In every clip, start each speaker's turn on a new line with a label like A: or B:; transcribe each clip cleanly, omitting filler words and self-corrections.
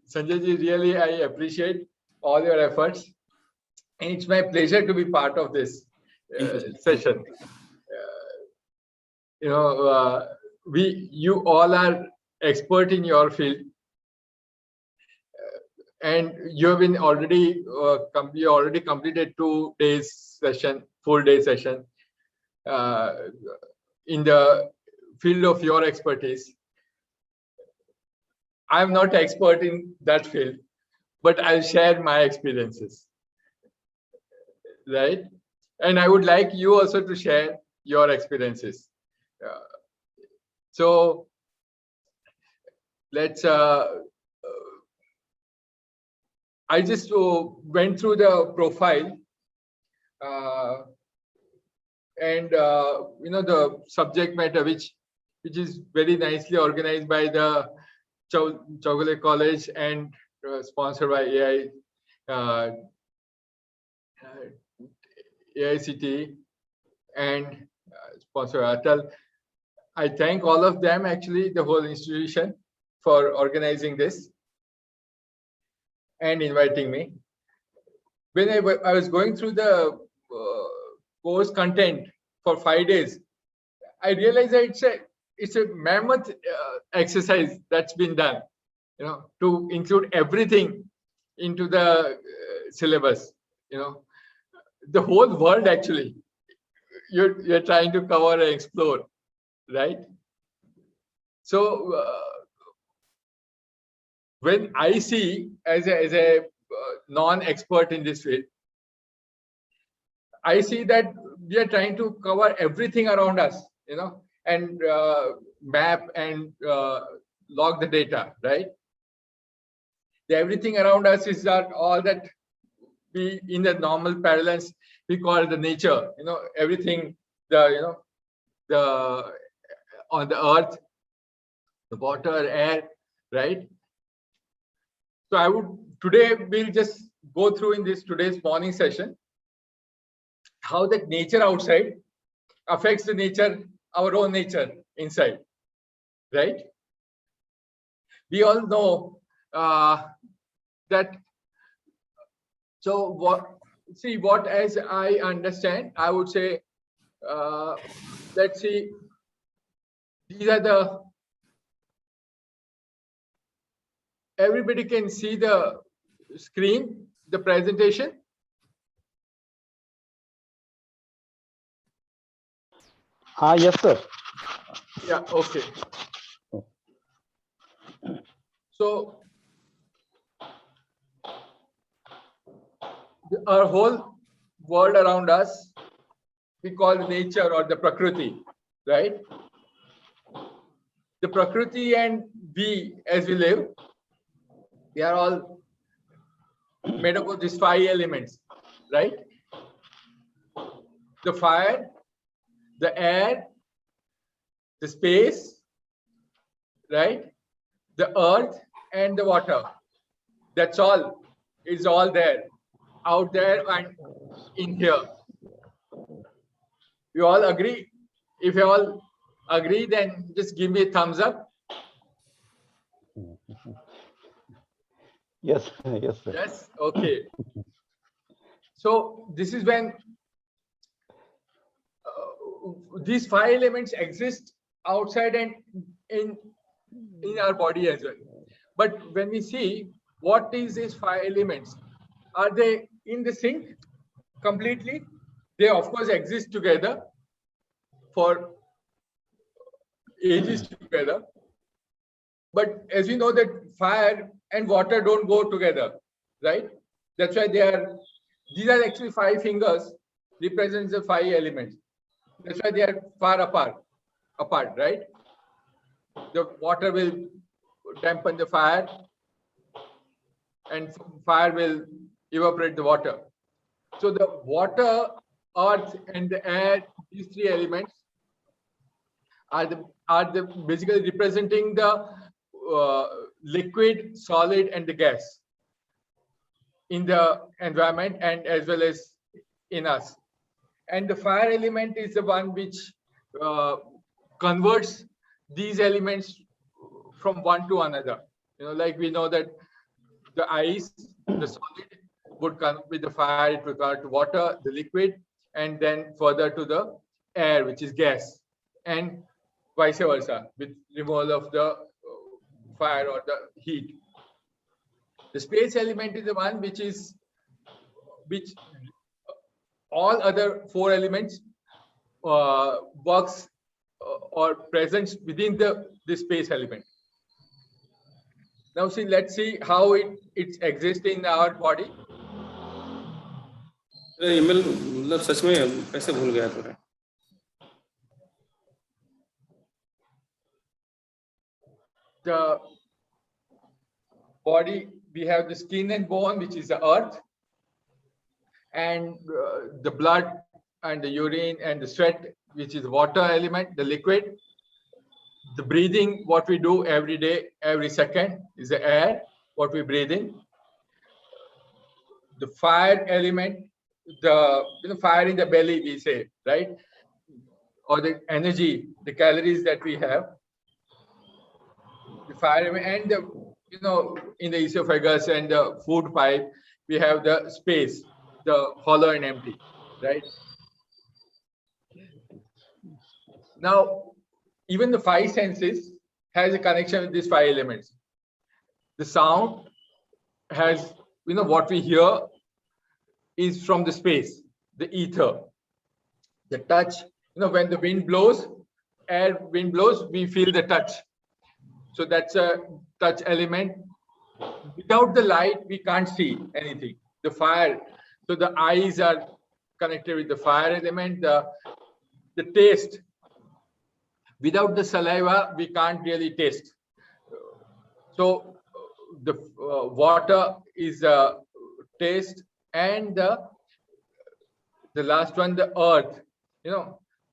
A: Sanjay ji, really, I appreciate all your efforts. And it's my pleasure to be part of this session. You all are expert in your field, and you have been already you already completed 2 days session, full day session in the field of your expertise. I'm not expert in that field, but I'll share my experiences, right? And I would like you also to share your experiences. So let's I just went through the profile and the subject matter, which is very nicely organized by the Chaugale College and sponsored by AICT and sponsored Atal. I thank all of them, actually, the whole institution, for organizing this and inviting me. When I was going through the course content for 5 days, I realized that it's a mammoth exercise that's been done, to include everything into the syllabus. The whole world, actually, you're trying to cover and explore, right? So when I see as a non-expert in this field, I see that we are trying to cover everything around us, and map and log the data, right? Everything around us is all that we, in the normal parlance, we call the nature. Everything, the on the earth, the water, air, right? So today we'll just go through in this today's morning session how that nature outside affects the nature, our own nature inside, right? We all know that. So what as I understand, I would say, let's see, these are everybody can see the screen, the presentation.
B: Yes, sir.
A: Yeah, okay. So our whole world around us, we call nature or the Prakriti, right? The Prakriti and we, as we live, they are all made up of these 5 elements, right? The fire, the air, the space, right? The earth and the water. That's all. It's all there, out there and in here. You all agree? If you all agree, then just give me a thumbs up.
B: Yes, yes, sir.
A: Yes, okay. So this is when these 5 elements exist outside and in our body as well. But when we see what is these 5 elements, are they in the sync completely? They of course exist together for ages together. But as we know that fire and water don't go together, right? That's why these are actually 5 fingers represents the 5 elements. That's why they are far apart, right? The water will dampen the fire and fire will evaporate the water. So the water, earth and the air, these 3 elements are basically representing the liquid, solid and the gas in the environment and as well as in us. And the fire element is the one which converts these elements from one to another. Like we know that the ice, the solid would come with the fire, it would convert to water, the liquid, and then further to the air, which is gas, and vice versa with removal of the fire or the heat. The space element is the one which all other four elements works or presents within the space element. Now see, let's see how it exists in our body.
C: Email मतलब सच में कैसे भूल गया तूने?
A: The body, we have the skin and bone, which is the earth, and the blood and the urine and the sweat, which is water element, the liquid. The breathing, what we do every day, every second, is the air, what we breathe in. The fire element, the fire in the belly, we say, right? Or the energy, the calories that we have. The fire element, and the, in the esophagus and the food pipe, we have the space, the hollow and empty, right? Now, even the five senses has a connection with these five elements. The sound has, what we hear is from the space, the ether. The touch, when the wind blows, wind blows, we feel the touch. So that's a touch element. Without the light, we can't see anything. The fire, so the eyes are connected with the fire element. The taste, without the saliva, we can't really taste. So the water is a taste, and the last one, the earth.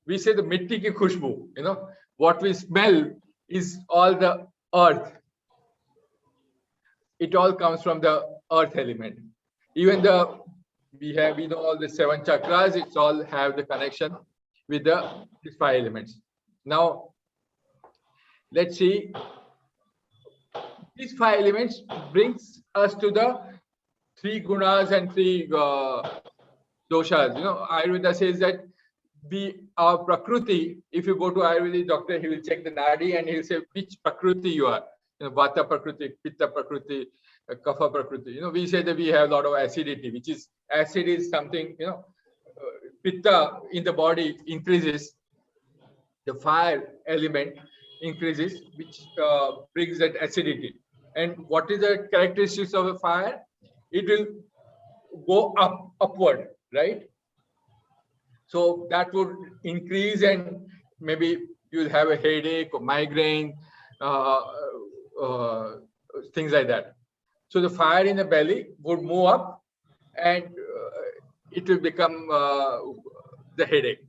A: We say the mitti ki khushbu. What we smell is all the earth. It all comes from the earth element. Even we have all the 7 chakras. It's all have the connection with these 5 elements. Now, let's see. These 5 elements brings us to the 3 gunas and 3 doshas. Ayurveda says that our prakriti, if you go to Ayurvedic doctor, he will check the nadi and he'll say which prakriti you are. Vata prakriti, pitta prakriti, kapha prakriti. We say that we have a lot of acidity, which is acid is something, pitta in the body increases, the fire element increases, which brings that acidity. And what is the characteristics of a fire? It will go upward, right? So that would increase, and maybe you'll have a headache or migraine, things like that. So the fire in the belly would move up, and it will become the headache.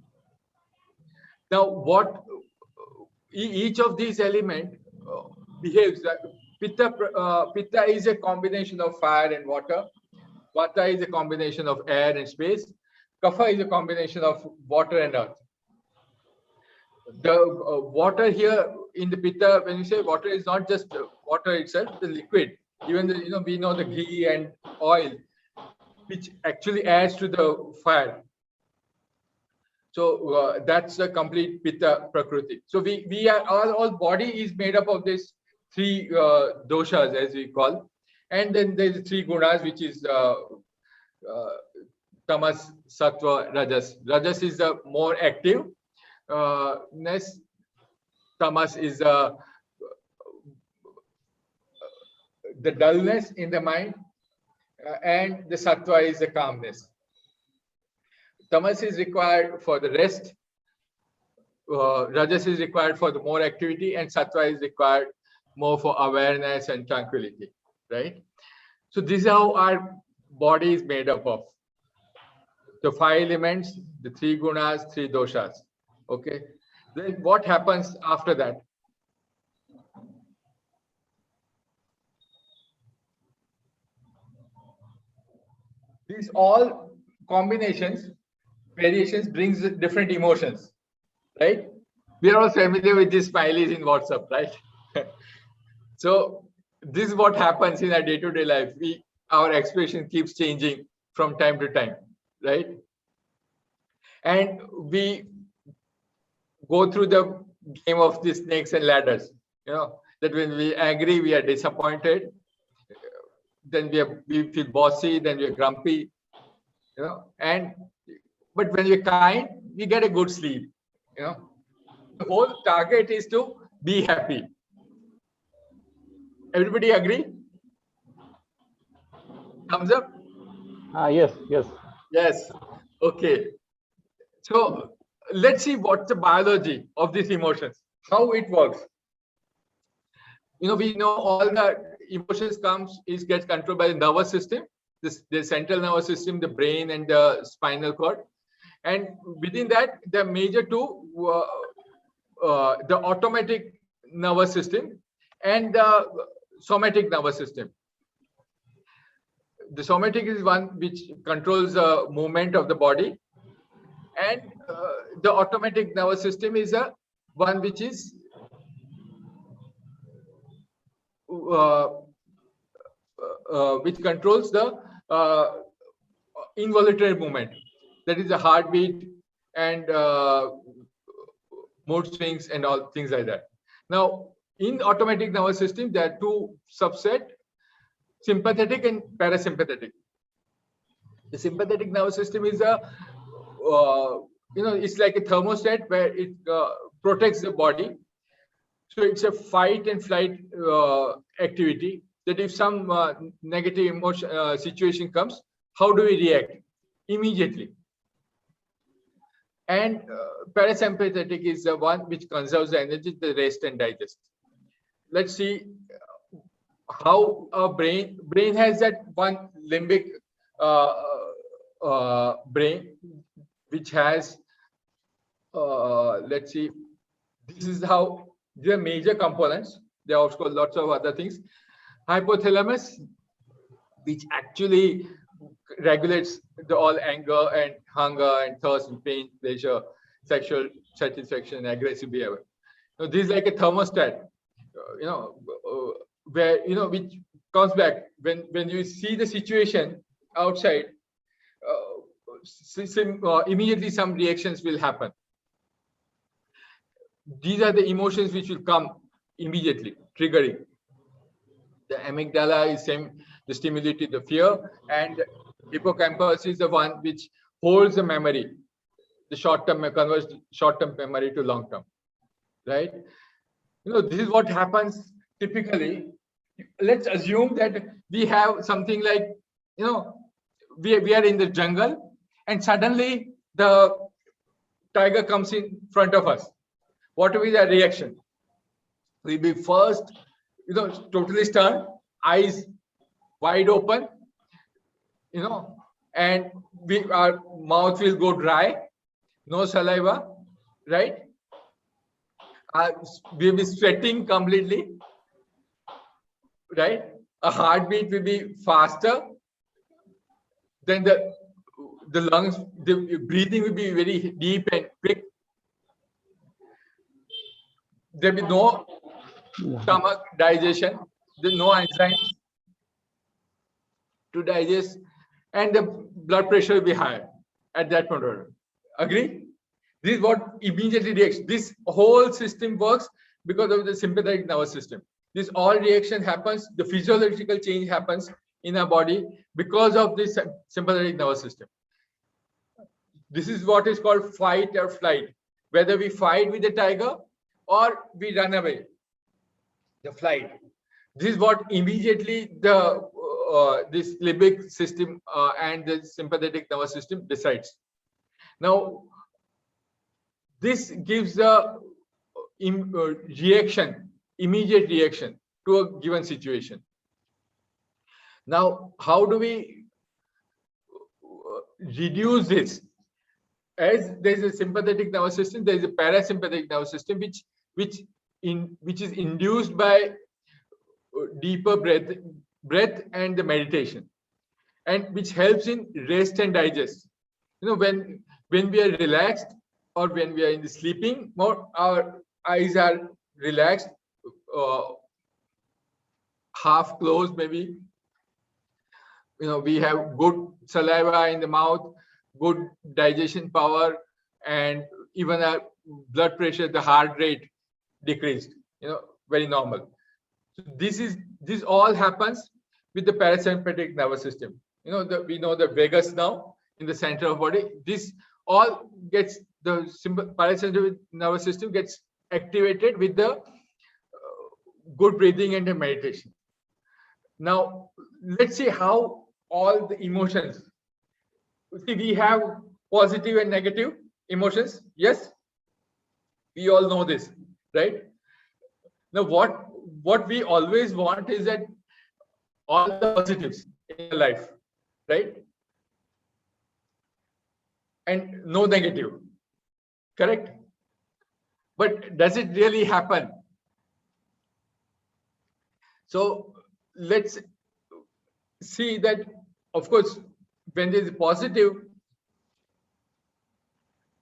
A: Now, what each of these elements behaves. Pitta is a combination of fire and water. Vata is a combination of air and space. Kapha is a combination of water and earth. The water here in the pitta, when you say water, is not just water itself, the liquid. Even we know the ghee and oil, which actually adds to the fire. So that's the complete pitta prakriti. So we are all body is made up of these 3 doshas, as we call, and then there's 3 gunas, which is tamas, sattva, rajas. Rajas is the more active. Tamas is the dullness in the mind, and the sattva is the calmness. Tamas is required for the rest. Rajas is required for the more activity, and sattva is required more for awareness and tranquility, right? So this is how our body is made up of. The 5 elements, the 3 gunas, 3 doshas. Okay. Then what happens after that? These all combinations, variations brings different emotions, right? We are all familiar with these smileys in WhatsApp, right? So this is what happens in our day-to-day life. Our expression keeps changing from time to time, right? And we go through the game of the snakes and ladders. That when we angry, we are disappointed. Then we feel bossy. Then we are grumpy. But when we're kind, we get a good sleep. The whole target is to be happy. Everybody agree? Thumbs up?
B: Yes, yes.
A: Yes. Okay. So let's see what's the biology of these emotions, how it works. We know all the emotions gets controlled by the nervous system, the central nervous system, the brain, and the spinal cord. And within that, the major two, the automatic nervous system and the somatic nervous system. The somatic is one which controls the movement of the body, and the automatic nervous system is one which is which controls the involuntary movement, that is the heartbeat and mood swings and all things like that. Now, in automatic nervous system, there are two subsets: sympathetic and parasympathetic. The sympathetic nervous system is it's like a thermostat where it protects the body. So it's a fight and flight activity, that if some negative emotion situation comes, how do we react? Immediately. And parasympathetic is the one which conserves the energy to rest and digest. Let's see how our brain has that one limbic brain, which has let's see, this is how the major components. There are also lots of other things. Hypothalamus, which actually regulates all anger and hunger and thirst and pain, pleasure, sexual satisfaction, and aggressive behavior. Now, this is like a thermostat, where which comes back when you see the situation outside. Immediately some reactions will happen. These are the emotions which will come immediately, triggering. The amygdala is the stimulated the fear, and hippocampus is the one which holds the memory, the short-term, converts short-term memory to long-term, right? This is what happens typically. Let's assume that we have something like, we are in the jungle, and suddenly the tiger comes in front of us. What will be the reaction? We'll be first, totally stunned, eyes wide open, and our mouth will go dry, no saliva, right? We'll be sweating completely, right? A heartbeat will be faster. Then the lungs, the breathing will be very deep and quick. There will be no stomach digestion, there's no enzymes to digest, and the blood pressure will be higher at that point. Agree? This is what immediately reacts. This whole system works because of the sympathetic nervous system. This all reaction happens, the physiological change happens in our body because of this sympathetic nervous system. This is what is called fight or flight. Whether we fight with the tiger or we run away, the flight. This is what immediately this limbic system and the sympathetic nervous system decides. Now, this gives the immediate reaction to a given situation. Now, how do we reduce this? As there is a sympathetic nervous system, there is a parasympathetic nervous system which is induced by deeper breath and the meditation, and which helps in rest and digest. When we are relaxed or when we are in the sleeping mode, our eyes are relaxed, half closed maybe. We have good saliva in the mouth, good digestion power, and even our blood pressure, the heart rate decreased, very normal. So this all happens with the parasympathetic nervous system. We know the vagus now in the center of body. This all gets the parasympathetic nervous system gets activated with the good breathing and the meditation. Now let's see how all the emotions. See, we have positive and negative emotions. Yes, we all know this, right? Now what we always want is that all the positives in life, right? And no negative, correct? But does it really happen? So let's see that, of course, when there is positive,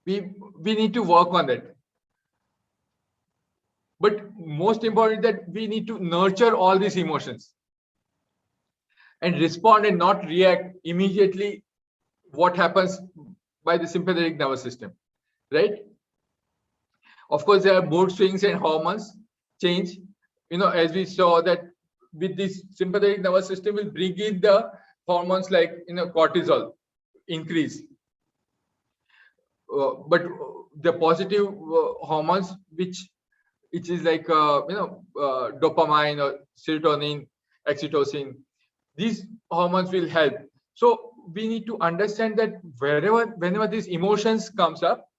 A: we need to work on that. But most important that we need to nurture all these emotions and respond and not react immediately what happens by the sympathetic nervous system, right? Of course, there are mood swings and hormones change. As we saw that with this sympathetic nervous system will bring in the hormones like cortisol increase. But the positive hormones which is like dopamine or serotonin, oxytocin, these hormones will help. So we need to understand that whenever these emotions comes up,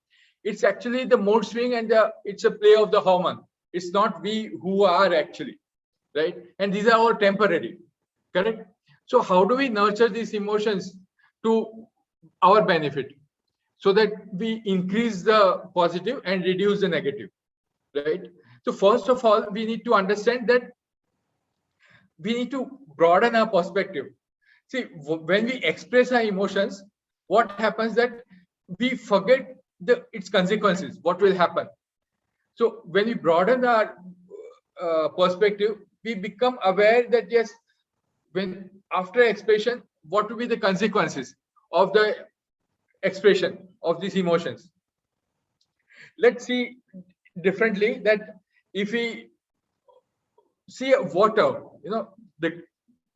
A: it's actually the mood swing and it's a play of the hormone. It's not we who are actually, right? And these are all temporary, correct? So how do we nurture these emotions to our benefit so that we increase the positive and reduce the negative, right? So first of all, we need to understand that we need to broaden our perspective. See, when we express our emotions, what happens that we forget its consequences, what will happen. So when we broaden our perspective, we become aware that yes, when after expression, what will be the consequences of the expression of these emotions. Let's see differently that if we see water,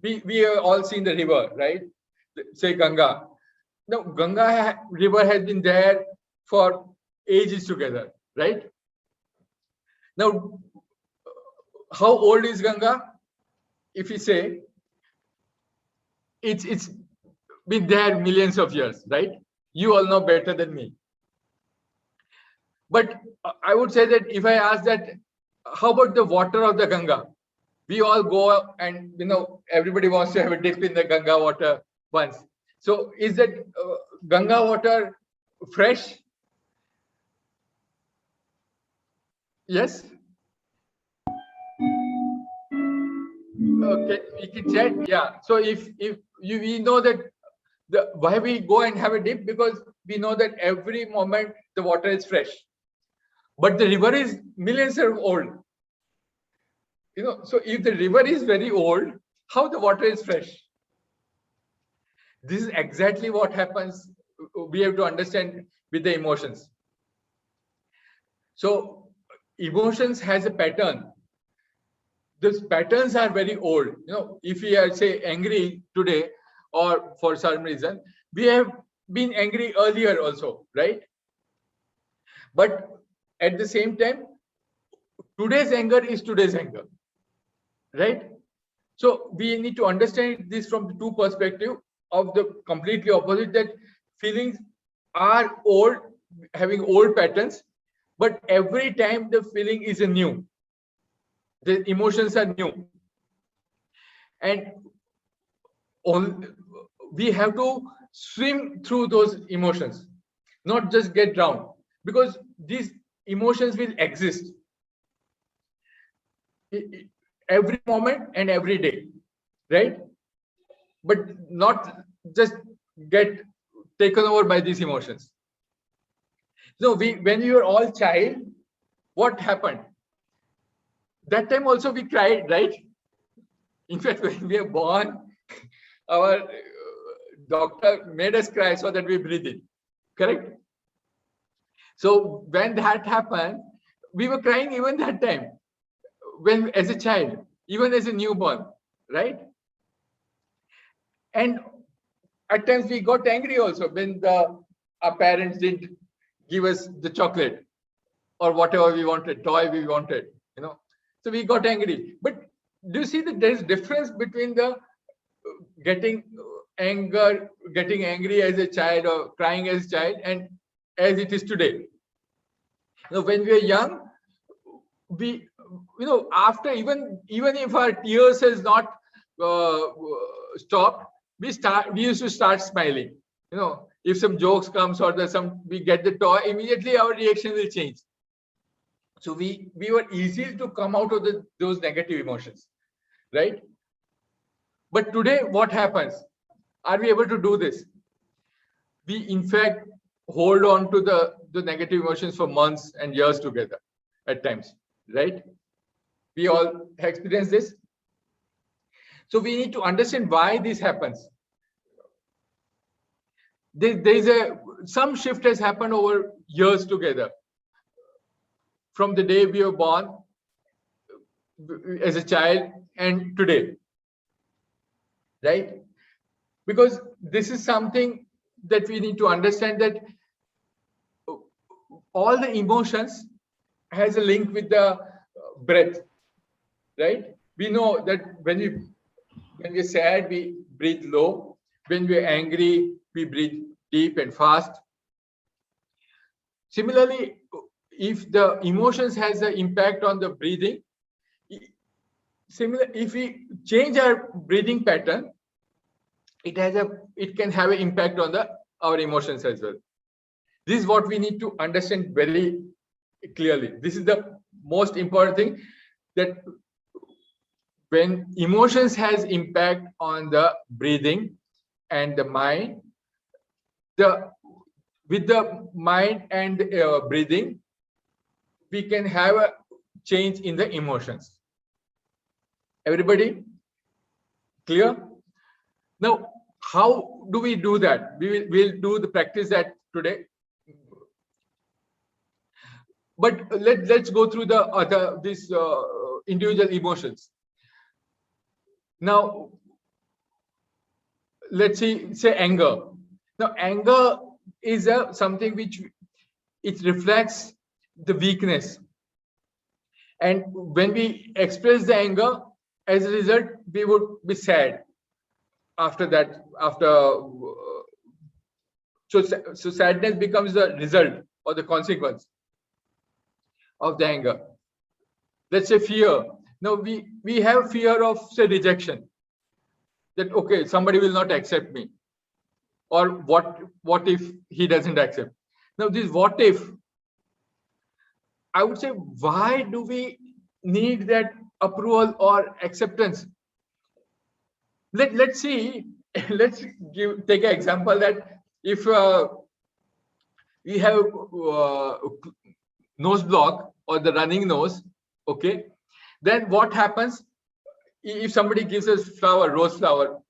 A: we have all seen the river, right? Say Ganga. Now Ganga river has been there for ages together, right? Now, how old is Ganga? If we say it's been there millions of years, right? You all know better than me. But I would say that if I ask that, how about the water of the Ganga? We all go and everybody wants to have a dip in the Ganga water once. So is that Ganga water fresh? Yes. Okay, we can check. Yeah. So if we know that why we go and have a dip, because we know that every moment the water is fresh, but the river is millions of old. So if the river is very old, how the water is fresh? This is exactly what happens. We have to understand with the emotions. So emotions has a pattern. Those patterns are very old. If we are say angry today or for some reason, we have been angry earlier also, right? But at the same time, today's anger is today's anger, right? So we need to understand this from the two perspectives of the completely opposite, that feelings are old, having old patterns, but every time the feeling is a new. The emotions are new. And we have to swim through those emotions, not just get drowned, because these emotions will exist every moment and every day, right? But not just get taken over by these emotions. So when we were all child, what happened? That time also we cried, right? In fact, when we are born, our doctor made us cry so that we breathe in. Correct? So when that happened, we were crying even that time, when as a child, even as a newborn, right? And at times we got angry also when our parents didn't give us the chocolate or whatever we wanted, toy we wanted, you know. So we got angry. But do you see that there is difference between the getting getting angry as a child or crying as a child and as it is today? When we are young, we, after even if our tears has not uh, stopped, we used to start smiling. If some jokes comes or we get the toy, immediately our reaction will change. So we were easy to come out of those negative emotions, right? But today, what happens? Are we able to do this? We, in fact, hold on to the negative emotions for months and years together at times, right? We all experience this. So we need to understand why this happens. Some shift has happened over years together. From the day we were born as a child and today, right? Because this is something that we need to understand, that all the emotions has a link with the breath, right? We know that when we're sad, we breathe low. When we're angry, we breathe deep and fast. Similarly, if the emotions has an impact on the breathing, if we change our breathing pattern, it can have an impact on our emotions as well. This is what we need to understand very clearly. This is the most important thing, that when emotions has impact on the breathing and the mind, with the mind and breathing, we can have a change in the emotions. Everybody clear? Now, how do we do that? We'll do the practice that today. But let's go through these individual emotions. Now, let's say anger. Now, anger is something which it reflects the weakness. And when we express the anger, as a result, we would be sad after that. So sadness becomes the result or the consequence of the anger. Let's say fear. Now we have fear of, say, rejection. That, okay, somebody will not accept me, or what if he doesn't accept? Now this what if, I would say, why do we need that approval or acceptance? Let's see. Let's take an example that if we have nose block or the running nose, okay, then what happens if somebody gives us flower, rose flower,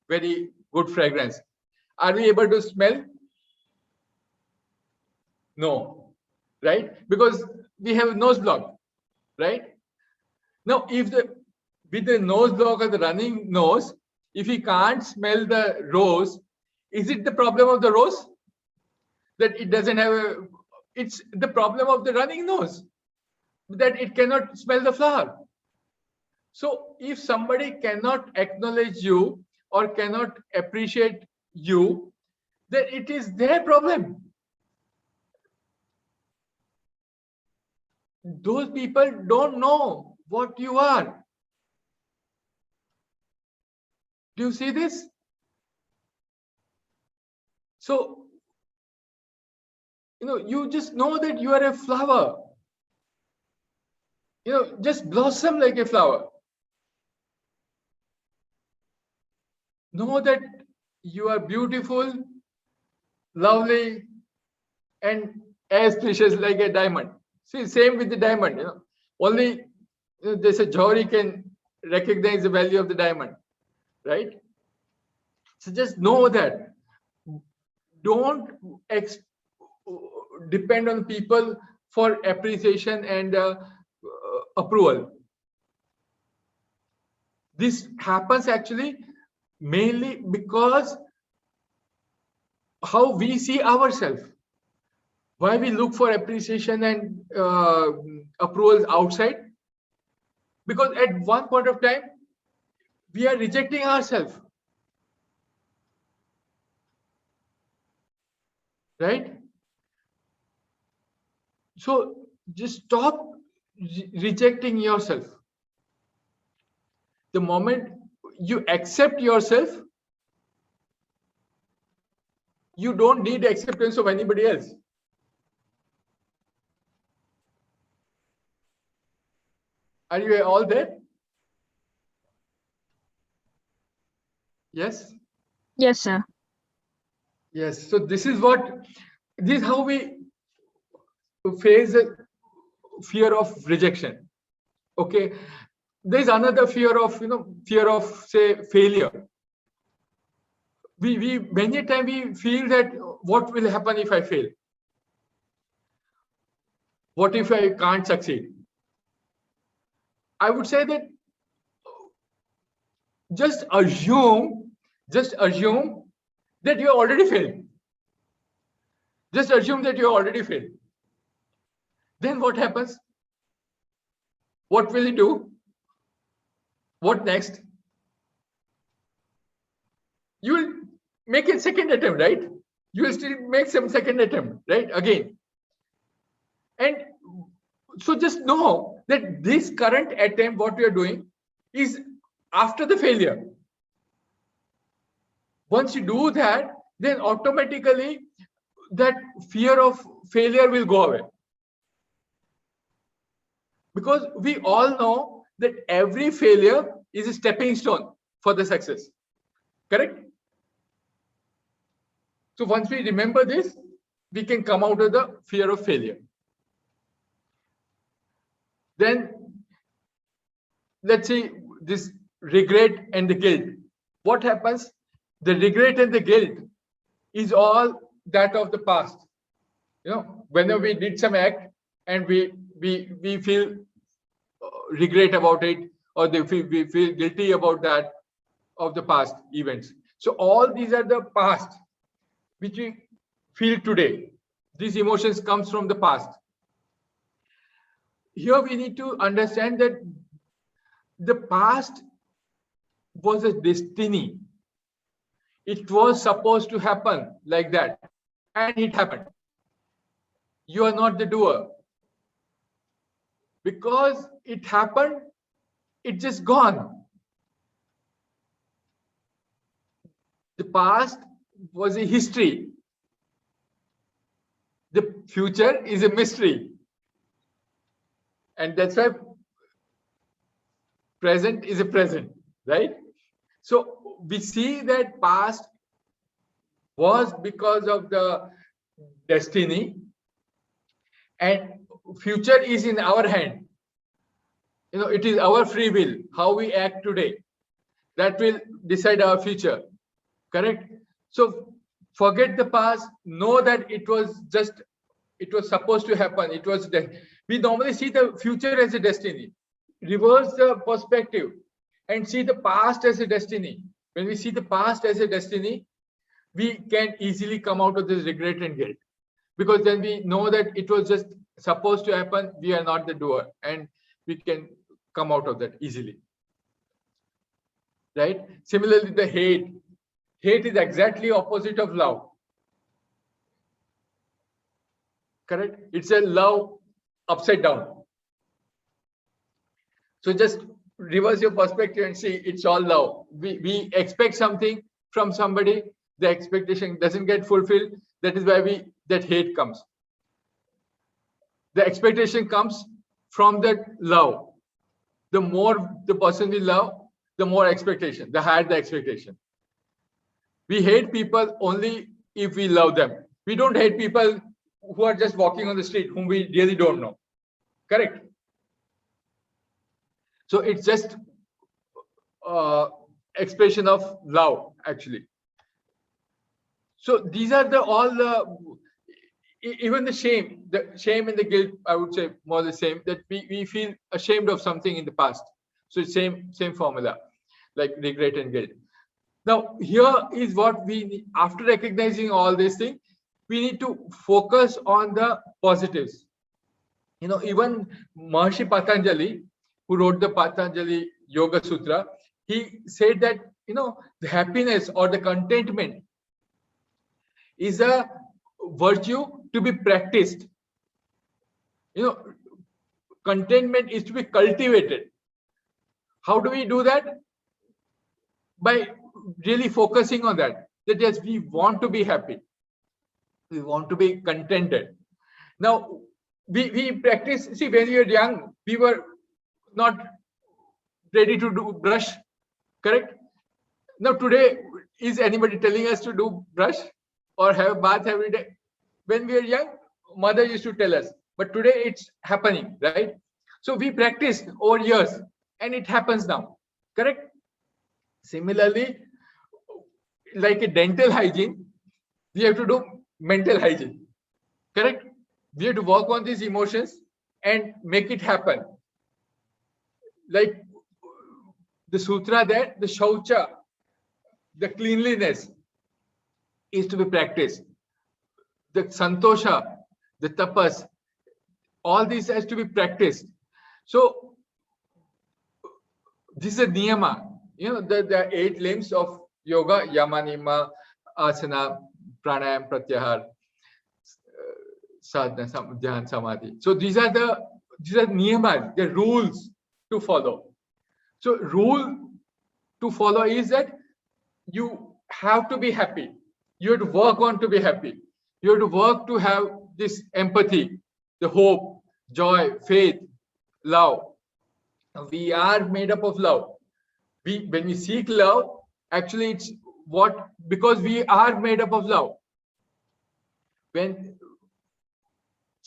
A: very good fragrance? Are we able to smell? No, right? Because we have nose block, right? Now, with the nose block or the running nose, if we can't smell the rose, is it the problem of the rose that it doesn't have it's the problem of the running nose that it cannot smell the flower? So if somebody cannot acknowledge you or cannot appreciate you, then it is their problem. Those people don't know what you are. Do you see this? So, you just know that you are a flower. Just blossom like a flower. Know that you are beautiful, lovely, and as precious like a diamond. See, same with the diamond. Only there's a jewelry can recognize the value of the diamond, right? So just know that. Don't depend on people for appreciation and approval. This happens actually mainly because how we see ourselves. Why we look for appreciation and approvals outside? Because at one point of time, we are rejecting ourselves. Right? So just stop rejecting yourself. The moment you accept yourself, you don't need acceptance of anybody else. Are you all there? Yes?
D: Yes, sir.
A: Yes. So this is how we face a fear of rejection. Okay. There's another fear of say failure. We many a time we feel that what will happen if I fail? What if I can't succeed? I would say that just assume that you already failed. Just assume that you already failed. Then what happens? What will you do? What next? You will make a second attempt, right? You will still make some second attempt, right? Again. And so just know that this current attempt, what we are doing, is after the failure. Once you do that, then automatically that fear of failure will go away. Because we all know that every failure is a stepping stone for the success. Correct? So once we remember this, we can come out of the fear of failure. Then let's see this regret and the guilt. What happens? The regret and the guilt is all that of the past. Whenever we did some act and we feel regret about it, or we feel guilty about that of the past events. So all these are the past which we feel today. These emotions comes from the past. Here we need to understand that the past was a destiny. It was supposed to happen like that, and it happened. You are not the doer. Because it happened, it's just gone. The past was a history. The future is a mystery. And that's why present is a present, right? So we see that past was because of the destiny, and future is in our hand. It is our free will, how we act today, that will decide our future. Correct? So forget the past, know that it was supposed to happen. We normally see the future as a destiny. Reverse the perspective and see the past as a destiny. When we see the past as a destiny, we can easily come out of this regret and guilt, because then we know that it was just supposed to happen. We are not the doer, and we can come out of that easily. Right? Similarly, the hate is exactly opposite of love. Correct? It's a love upside down. So just reverse your perspective and see it's all love. We expect something from somebody, the expectation doesn't get fulfilled. That is why that hate comes. The expectation comes from that love. The more the person we love, the more expectation, the higher the expectation. We hate people only if we love them. We don't hate people who are just walking on the street, whom we really don't know. Correct? So it's just expression of love, actually. So these are all the, even the shame and the guilt, I would say more the same, that we feel ashamed of something in the past. So same formula, like regret and guilt. Now here is what we need. After recognizing all these things, we need to focus on the positives. Even Maharishi Patanjali, who wrote the Patanjali Yoga Sutra, he said that the happiness or the contentment is a virtue to be practiced. Contentment is to be cultivated. How do we do that? By really focusing on that yes, we want to be happy, we want to be contented. Now we practice. See, when we were young, we were not ready to do brush, correct? Now today, is anybody telling us to do brush or have a bath every day? When we were young, mother used to tell us, but today it's happening, right? So we practiced over years and it happens now, correct? Similarly, like a dental hygiene, we have to do mental hygiene, correct? We have to work on these emotions and make it happen. Like the sutra there, the shaucha, the cleanliness is to be practiced. The santosha, the tapas, all this has to be practiced. So this is a niyama. The 8 limbs of yoga: yama, niyama, asana, pranayam, pratyahar, sadhana, dhyan, samadhi. So these are niyamas, the rules to follow. So rule to follow is that you have to be happy. You have to work on to be happy. You have to work to have this empathy, the hope, joy, faith, love. We are made up of love. When we seek love, actually it's because we are made up of love. When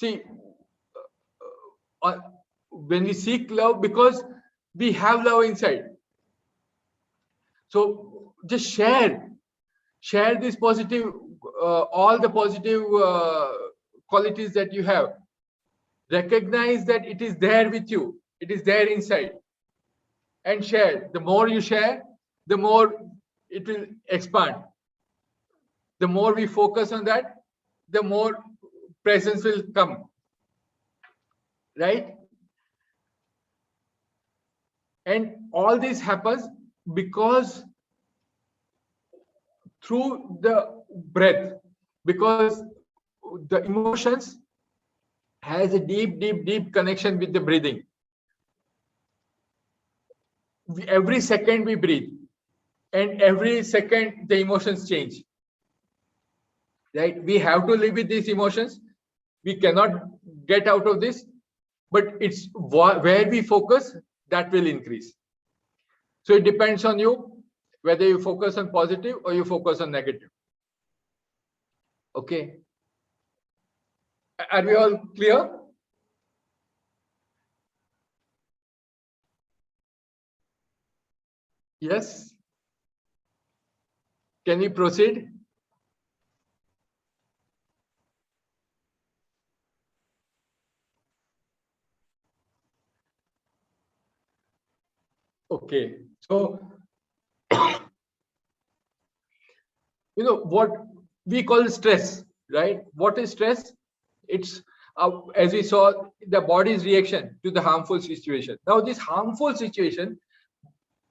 A: we seek love, because we have love inside. So just share this positive, all the positive qualities that you have. Recognize that it is there with you. It is there inside. And share. The more you share, the more it will expand. The more we focus on that, the more presence will come. Right? And all this happens because through the breath, because the emotions has a deep connection with the breathing. Every second we breathe, and every second the emotions change. Right? We have to live with these emotions. We cannot get out of this, but it's where we focus that will increase. So it depends on you whether you focus on positive or you focus on negative. Okay. Are we all clear? Yes. Can we proceed? Okay. So, what we call stress, right? What is stress? It's, as we saw, the body's reaction to the harmful situation. Now, this harmful situation,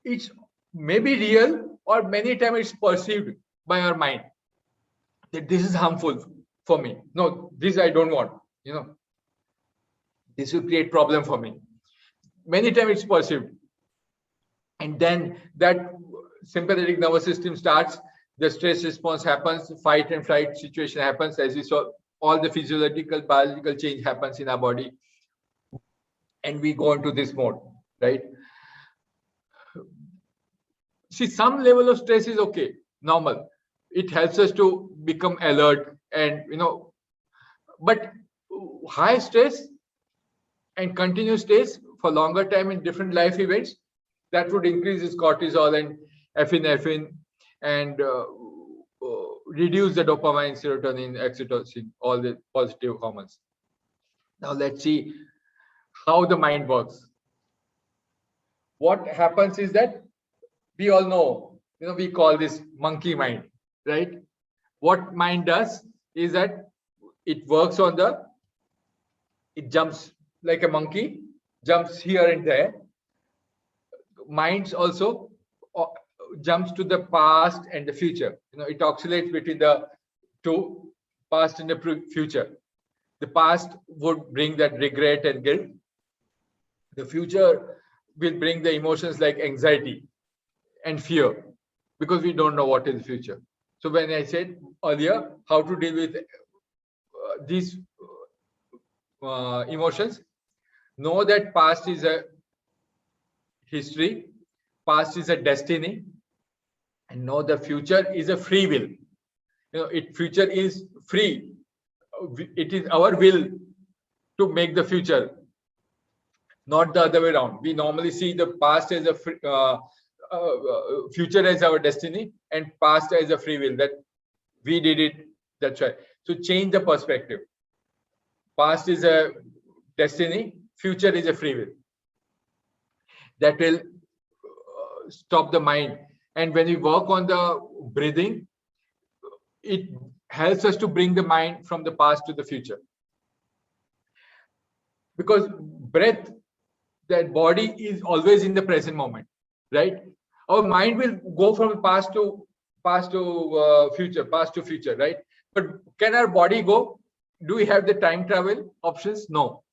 A: it's maybe real, or many times it's perceived by our mind that this is harmful for me. No, this I don't want. This will create problem for me. Many times it's perceived. And then that sympathetic nervous system starts, the stress response happens, fight and flight situation happens. As we saw, all the physiological, biological change happens in our body, and we go into this mode, right? See, some level of stress is okay, normal. It helps us to become alert, and but high stress and continuous stress for longer time in different life events, that would increase his cortisol and epinephrine and reduce the dopamine, serotonin, oxytocin, all the positive hormones. Now let's see how the mind works. What happens is that we all know, we call this monkey mind, right? What mind does is that it works on it jumps like a monkey, jumps here and there. Minds also jumps to the past and the future. It oscillates between the two, past and the future. The past would bring that regret and guilt. The future will bring the emotions like anxiety and fear, because we don't know what is the future. So when I said earlier how to deal with these emotions, know that past is a history, past is a destiny, and know the future is a free will. Future is free. It is our will to make the future, not the other way around. We normally see the past as a future as our destiny and past as a free will, that we did it, that's right. So change the perspective. Past is a destiny, future is a free will. That will stop the mind. And when we work on the breathing, it helps us to bring the mind from the past to the future. Because breath, that body is always in the present moment, right? Our mind will go from past to future, right? But can our body go? Do we have the time travel options? No.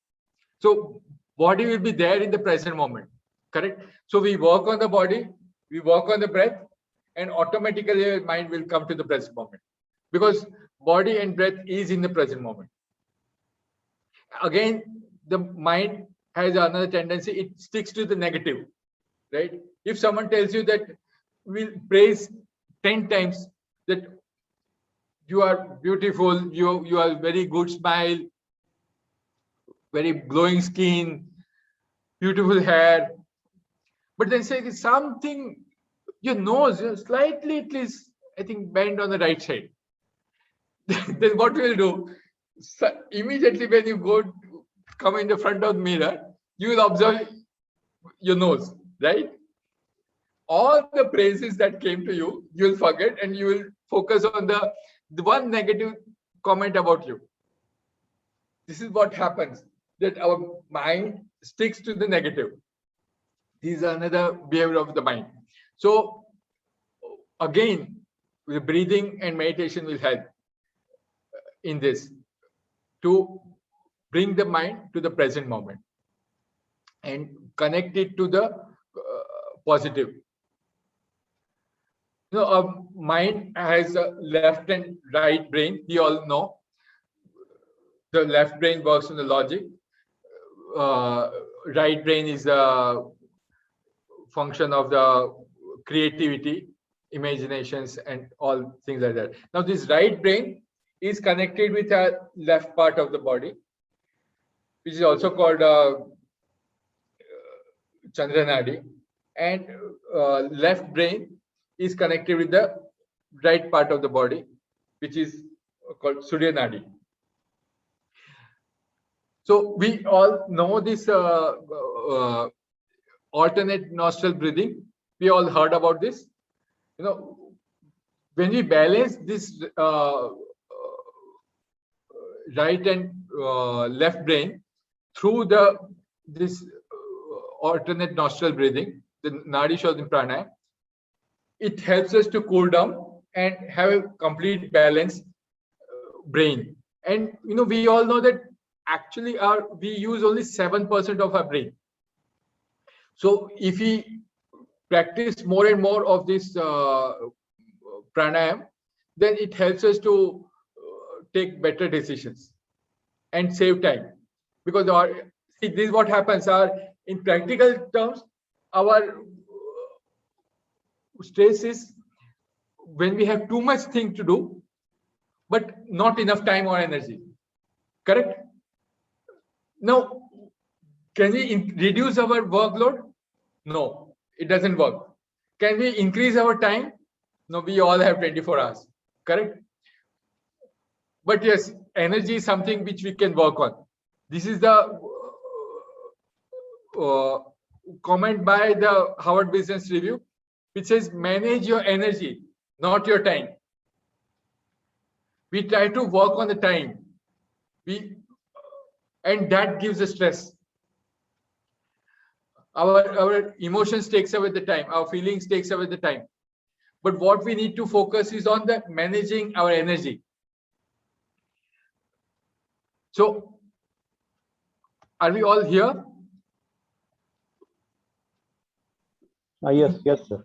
A: So body will be there in the present moment, correct? So we work on the body, we work on the breath, and automatically mind will come to the present moment, because body and breath is in the present moment. Again, the mind has another tendency, it sticks to the negative, right? If someone tells you that we'll praise 10 times that you are beautiful, you are very good smile, very glowing skin, beautiful hair, but then say something, your nose slightly at least, I think, bend on the right side. Then what will do? So immediately when you come in the front of the mirror, you will observe your nose, right? All the praises that came to you, you will forget, and you will focus on the one negative comment about you. This is what happens, that our mind sticks to the negative. This is another behavior of the mind. So again, the breathing and meditation will help in this, to bring the mind to the present moment and connect it to the positive. Our mind has a left and right brain. We all know the left brain works on the logic. Right brain is a function of the creativity, imaginations, and all things like that. Now, this right brain is connected with a left part of the body, which is also called Chandra Nadi, and left brain is connected with the right part of the body, which is called Surya Nadi. So we all know this alternate nostril breathing. We all heard about this. When we balance this right and left brain through this alternate nostril breathing, the Nadi Shodhan Pranayama, it helps us to cool down and have a complete balanced brain. And we all know that actually we use only 7% of our brain. So if we practice more and more of this pranayam, then it helps us to take better decisions and save time. Because this is what happens, in practical terms, our stress is when we have too much thing to do, but not enough time or energy. Correct? Now, can we reduce our workload? No. It doesn't work. Can we increase our time? No, we all have 24 hours, correct? But yes, energy is something which we can work on. This is the comment by the Harvard Business Review, which says manage your energy, not your time. We try to work on the time, and that gives us stress. Our emotions takes away the time, our feelings takes away the time. But what we need to focus is on the managing our energy. So, are we all here?
B: Yes, yes, sir.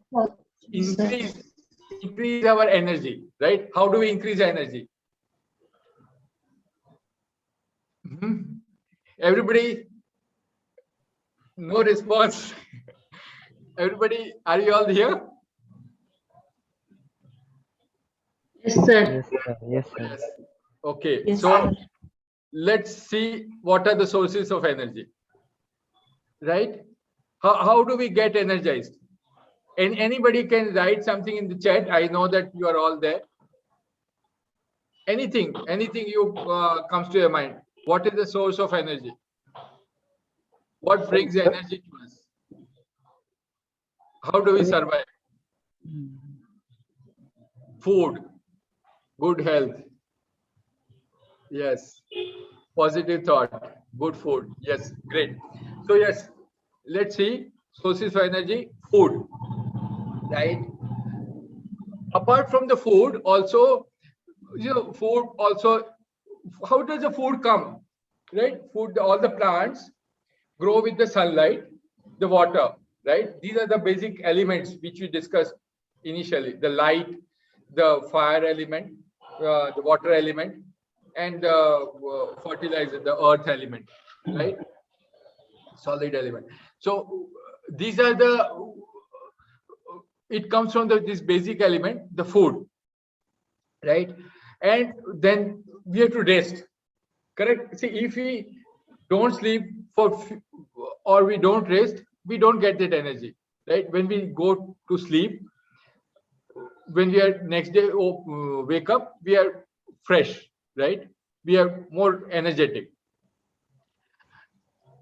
A: Increase our energy, right? How do we increase energy? Everybody, no response. Everybody, are you all here?
D: Yes, sir.
B: Yes, sir. Yes, sir.
A: Yes. Okay.
D: Yes,
A: So
D: sir.
A: let's see what are the sources of energy, right? How do we get energized? And anybody can write something in the chat. I know that you are all there. Anything you comes to your mind. What is the source of energy? What brings energy to us? How do we survive? Food, good health. Yes. Positive thought, good food. Yes, great. So yes, let's see sources of energy. Food, right? Apart from the food, also, food also. How does the food come? Right? Food, all the plants grow with the sunlight, the water, right? These are the basic elements which we discussed initially: the light, the fire element, the water element, and the fertilizer, the earth element, right? Solid element. So these are the. It comes from this basic element, the food, right? And then we have to rest. Correct. See, if we don't sleep or we don't rest, we don't get that energy, right? When we go to sleep, when we are next day wake up, we are fresh, right? We are more energetic.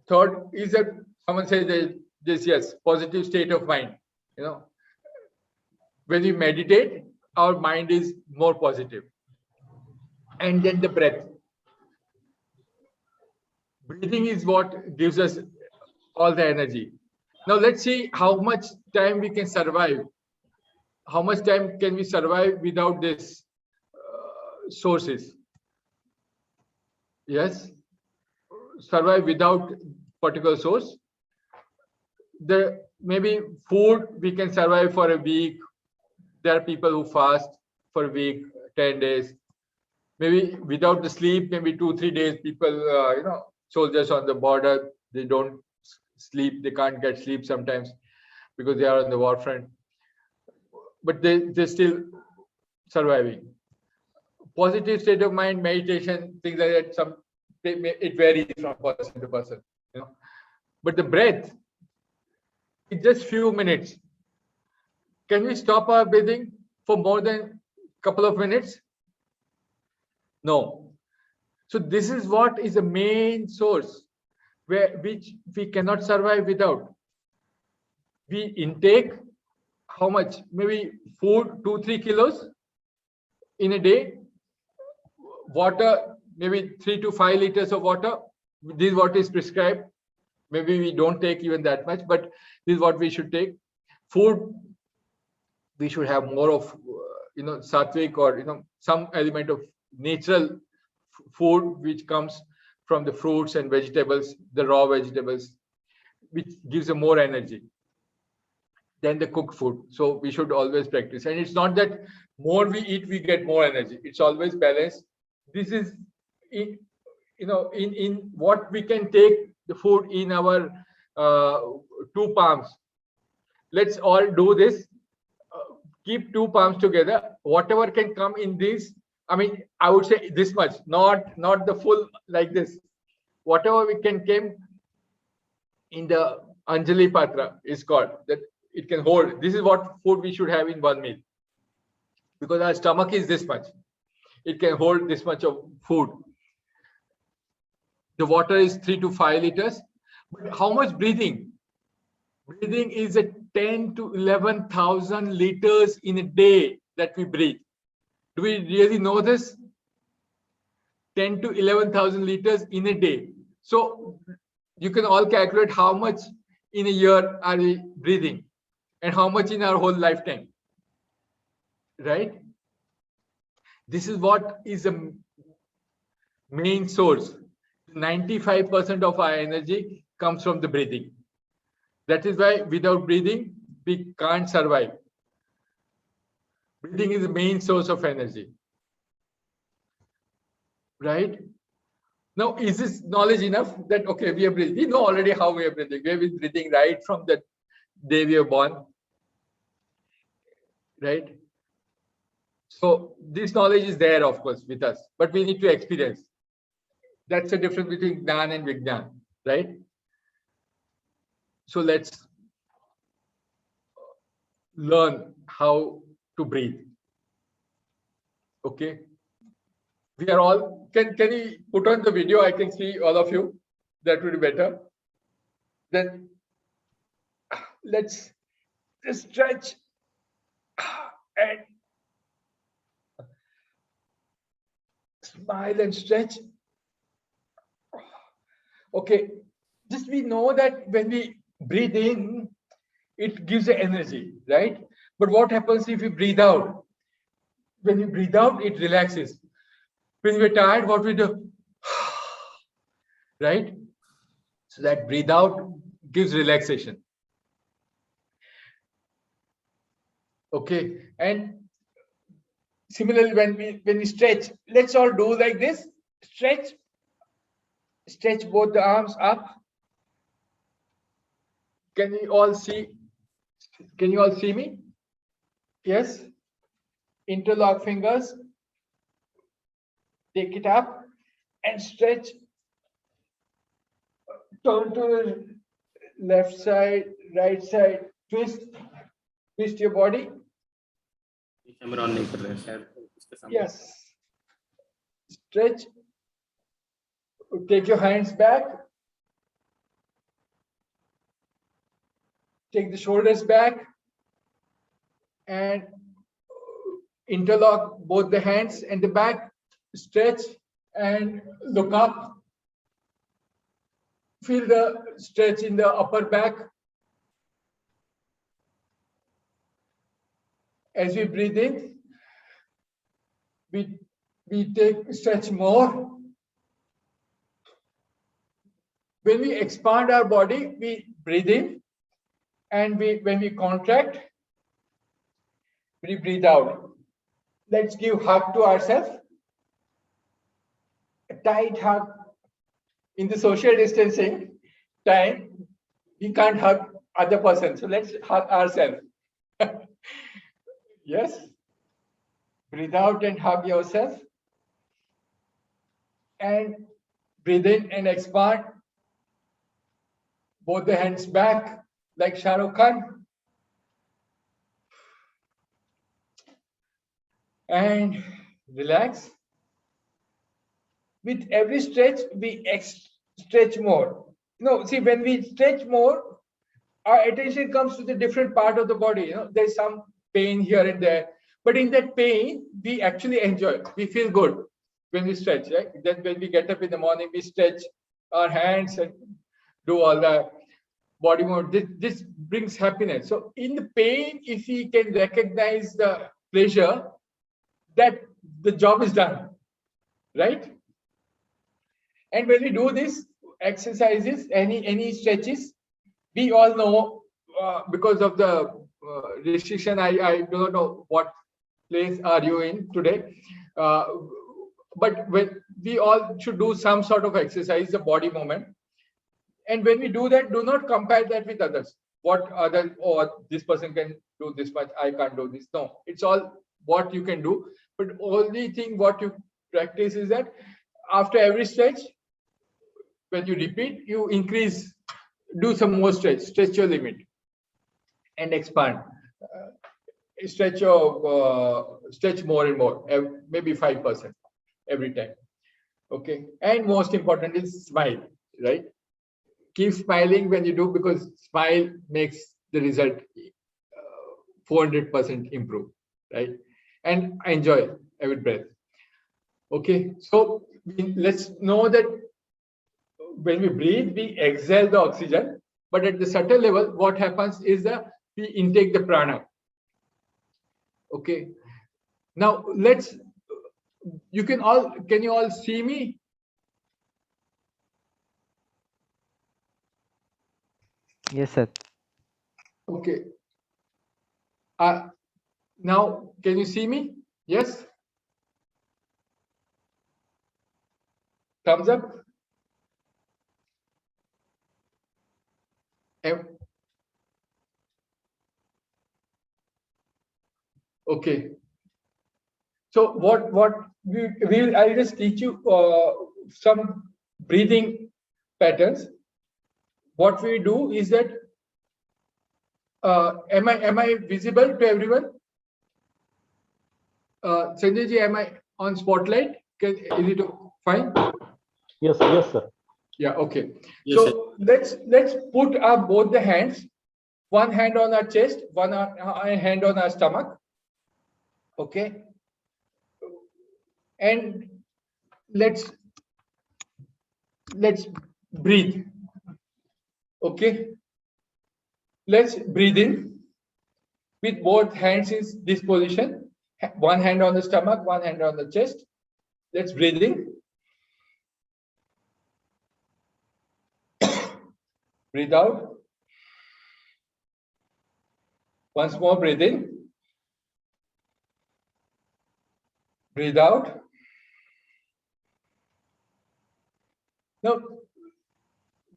A: Third is that someone says that this, yes, positive state of mind. When we meditate, our mind is more positive. And then the breath. Breathing is what gives us all the energy. Now let's see how much time we can survive. How much time can we survive without this sources? Yes, survive without particular source. Maybe food we can survive for a week. There are people who fast for a week, 10 days. Maybe without the sleep, maybe 2-3 days. People, soldiers on the border, they don't sleep. They can't get sleep sometimes because they are on the war front. But they're still surviving. Positive state of mind, meditation, things like that. It varies from person to person. But the breath, it's just few minutes. Can we stop our breathing for more than a couple of minutes? No. So this is what is the main source which we cannot survive without. We intake how much? Maybe food 2-3 kilos in a day. Water, maybe 3 to 5 liters of water. This is what is prescribed. Maybe we don't take even that much, but this is what we should take. Food, we should have more of sattvic or some element of natural food which comes from the fruits and vegetables, the raw vegetables, which gives a more energy than the cooked food. So we should always practice. And it's not that more we eat, we get more energy. It's always balanced. This is in what we can take the food in our 2 palms. Let's all do this. Keep 2 palms together. Whatever can come in this, I would say this much, not the full like this. Whatever we can came in the Anjali Patra is called that. it can hold. This is what food we should have in one meal, because our stomach is this much. It can hold this much of food. The water is 3 to 5 liters. But how much breathing? Breathing is a 10 to 11,000 liters in a day that we breathe. Do we really know this? 10 to 11,000 liters in a day. So you can all calculate how much in a year are we breathing and how much in our whole lifetime, right? This is what is a main source. 95% of our energy comes from the breathing. That is why without breathing, we can't survive. Breathing is the main source of energy, right? Now, is this knowledge enough that, okay, we are breathing? We know already how we are breathing. We have been breathing right from the day we are born, right? So this knowledge is there, of course, with us, but we need to experience. That's the difference between Gnan and Vignan, right? So let's learn how to breathe. Okay. We are all, can you put on the video? I can see all of you. That would be better. Then let's just stretch and smile and stretch. Okay. Just we know that when we breathe in, it gives the energy, right? But what happens if we breathe out? When you breathe out, it relaxes. When we're tired, what we do? Right? So that breathe out gives relaxation. Okay. And similarly, when we stretch, let's all do like this. Stretch both the arms up. Can you all see me? Yes. Interlock fingers. Take it up and stretch. Turn to the left side, right side. Twist your body.
C: Camera on नहीं कर रहे हैं शायद इसके सामने.
A: Yes. Stretch. Take your hands back. Take the shoulders back and interlock both the hands and the back. Stretch and look up. Feel the stretch in the upper back. As we breathe in, we take stretch more. When we expand our body, we breathe in, and when we contract, we breathe out. Let's give hug to ourselves. A tight hug. In the social distancing time, we can't hug other person, so let's hug ourselves. Yes. Breathe out and hug yourself. And breathe in and expand. Both the hands back like Shah Rukh Khan. And relax. With every stretch, we stretch more. See, when we stretch more, our attention comes to the different part of the body. There's some pain here and there. But in that pain, we actually enjoy. We feel good when we stretch, right? Then when we get up in the morning, we stretch our hands and do all the body movement. This brings happiness. So in the pain, if we can recognize the pleasure, that the job is done, right? And when we do this exercises, any stretches, we all know because of the restriction, I don't know what place are you in today, but when we all should do some sort of exercise, the body movement. And when we do that, do not compare that with others. What other, this person can do this much, I can't do this. No, it's all what you can do. But only thing what you practice is that after every stretch, when you repeat, you increase, do some more stretch your limit. and expand. Stretch more and more, maybe 5% every time. Okay, and most important is smile, right? Keep smiling when you do, because smile makes the result 400% improve, right? And enjoy every breath. Okay, so let's know that when we breathe, we exhale the oxygen, but at the subtle level, what happens is that we intake the prana. Okay, now can you all see me?
B: Yes, sir.
A: Okay. Now can you see me? Yes. Thumbs up. Okay. So what I'll just teach you some breathing patterns. What we do is that am I visible to everyone? Sanjay ji, am I on spotlight? Is it fine?
B: Yes, yes, sir.
A: Yeah. Okay.
C: Yes, sir.
A: So let's put up both the hands. One hand on our chest, one hand on our stomach. Okay. And let's breathe. Okay. Let's breathe in with both hands in this position. One hand on the stomach, one hand on the chest. Let's breathe in. Breathe out. Once more, breathe in. Breathe out. Now,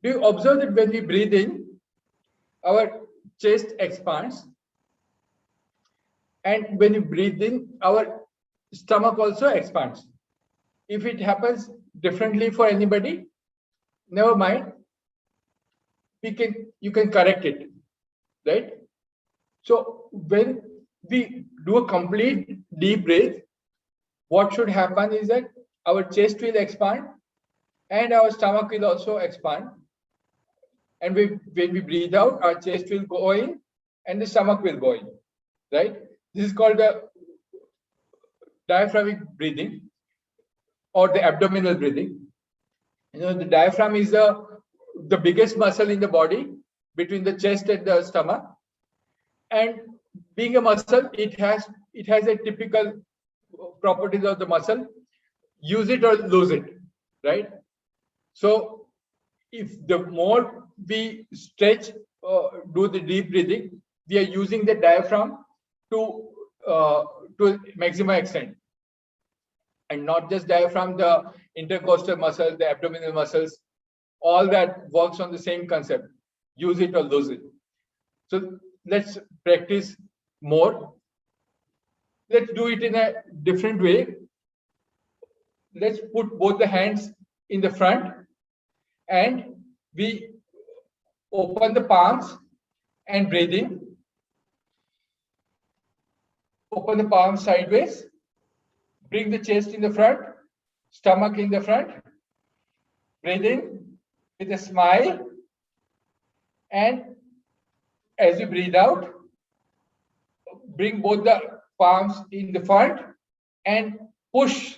A: do you observe that when we breathe in, our chest expands, and when you breathe in, our stomach also expands. If it happens differently for anybody, never mind. You can correct it, right? So when we do a complete deep breath, what should happen is that our chest will expand and our stomach will also expand. And when we breathe out, our chest will go in and the stomach will go in, right? This is called the diaphragmatic breathing or the abdominal breathing. You know, the diaphragm is the biggest muscle in the body between the chest and the stomach. And being a muscle, it has a typical properties of the muscle. Use it or lose it, right? So if the more we stretch, do the deep breathing, we are using the diaphragm to maximum extent, and not just diaphragm, the intercostal muscle, the abdominal muscles, all that works on the same concept. Use it or lose it. So let's practice more. Let's do it in a different way. Let's put both the hands in the front and we open the palms and breathe in. Open the palms sideways. Bring the chest in the front, stomach in the front. Breathe in with a smile. And as you breathe out, bring both the palms in the front and push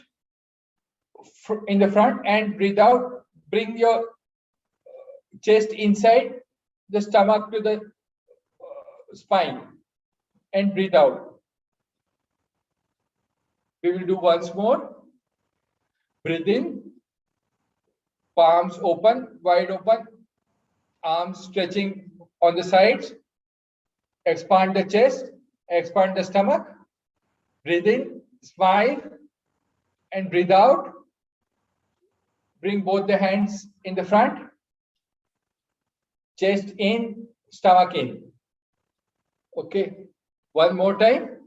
A: in the front and breathe out. Bring your chest inside the stomach to the spine and breathe out. We will do once more. Breathe in, palms open, wide open, arms stretching on the sides. Expand the chest, expand the stomach. Breathe in, smile, and breathe out. Bring both the hands in the front. Chest in, stomach in. Okay, one more time.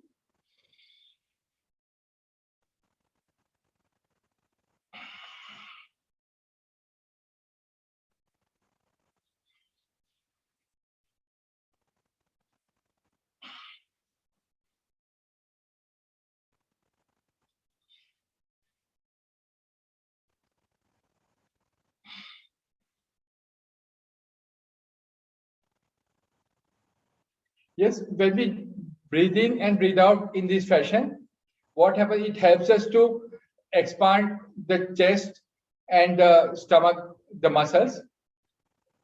A: Yes, when we breathe in and breathe out in this fashion, what happens? It helps us to expand the chest and the stomach, the muscles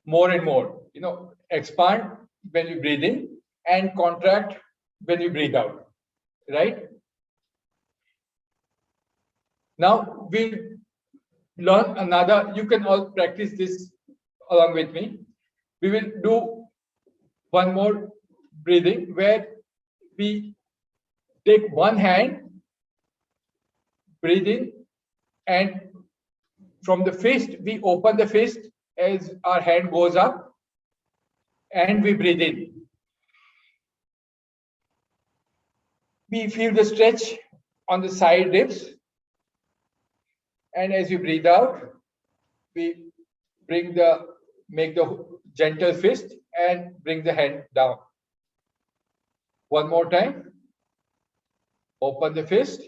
A: more and more. Expand when we breathe in and contract when we breathe out. Right? Now we learn another. You can all practice this along with me. We will do one more breathing where we take one hand, breathe in, and from the fist, we open the fist as our hand goes up, and we breathe in. We feel the stretch on the side ribs, and as we breathe out, we make the gentle fist and bring the hand down. One more time. Open the fist,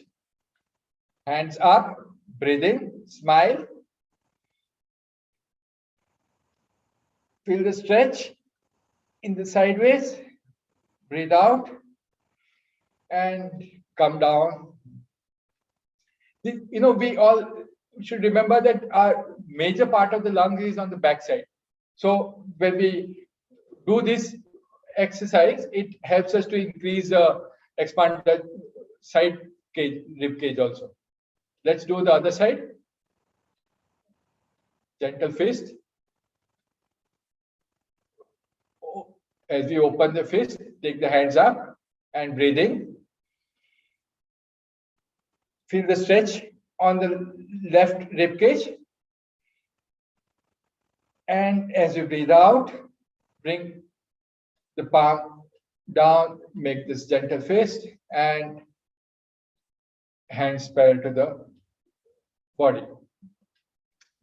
A: hands up, breathe in, smile. Feel the stretch in the sideways, breathe out, and come down. We all should remember that our major part of the lungs is on the back side. So when we do this exercise, it helps us to increase expand the side cage, rib cage also. Let's do the other side. Gentle fist. As we open the fist, take the hands up and breathe in. Feel the stretch on the left rib cage. And as you breathe out, bring the palm down, make this gentle fist, and hands parallel to the body.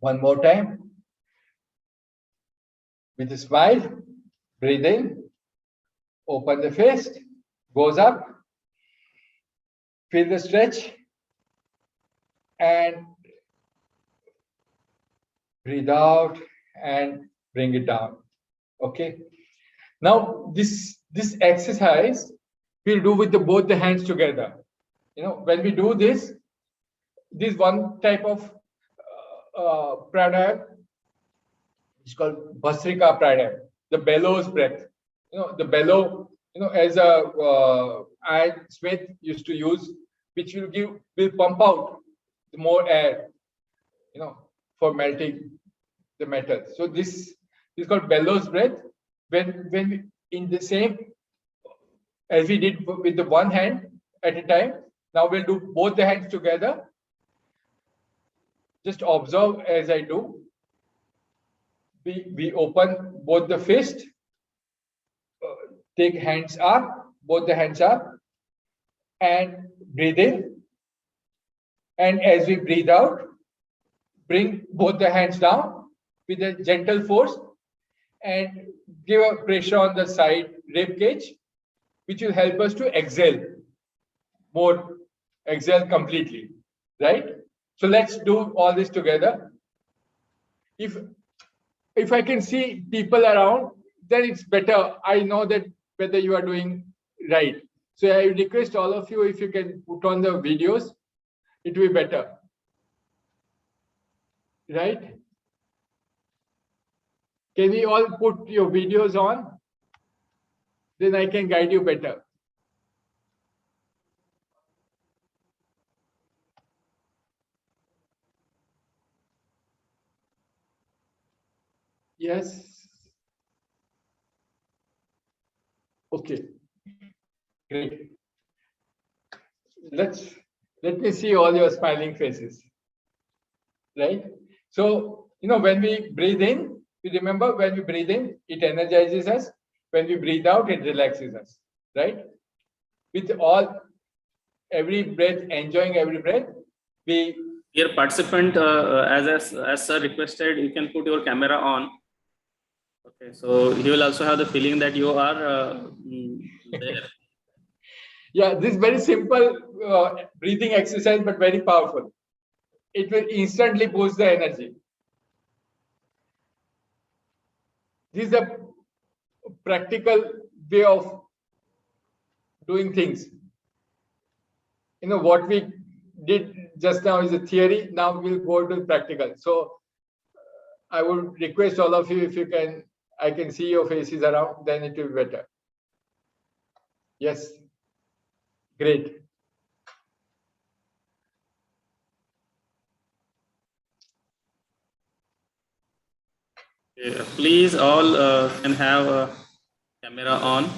A: One more time. With a smile, breathe in, open the fist, goes up, feel the stretch, and breathe out and bring it down. Okay. Now this exercise we'll do with both the hands together. When we do this one type of pranayam is called Bhastrika pranayam, the bellows breath. The bellow, as a Iron Smith used to use, which will pump out more air, for melting the metal. So this is called bellows breath. When we, in the same as we did with the one hand at a time, now we'll do both the hands together. Just observe as I do. We open both the fist, take hands up, both the hands up, and breathe in. And as we breathe out, bring both the hands down with a gentle force and give a pressure on the side rib cage, which will help us to exhale completely, right? So let's do all this together. If I can see people around, then it's better. I know that whether you are doing right. So I request all of you, if you can put on the videos, it will be better. Right? Can we all put your videos on? Then I can guide you better. Yes. Okay. Great. Let me see all your smiling faces. Right? So, when we breathe in, you remember when we breathe in, it energizes us. When we breathe out, it relaxes us. Right? With every breath, enjoying every breath,
C: Dear participant, as sir requested, you can put your camera on. Okay, so he will also have the feeling that you are there.
A: Yeah, this is very simple breathing exercise, but very powerful. It will instantly boost the energy. This is a practical way of doing things. You know, what we did just now is a theory. Now we'll go to practical. So I would request all of you, if you can, I can see your faces around, then it will be better. Yes. Great.
C: Please all can have a camera on.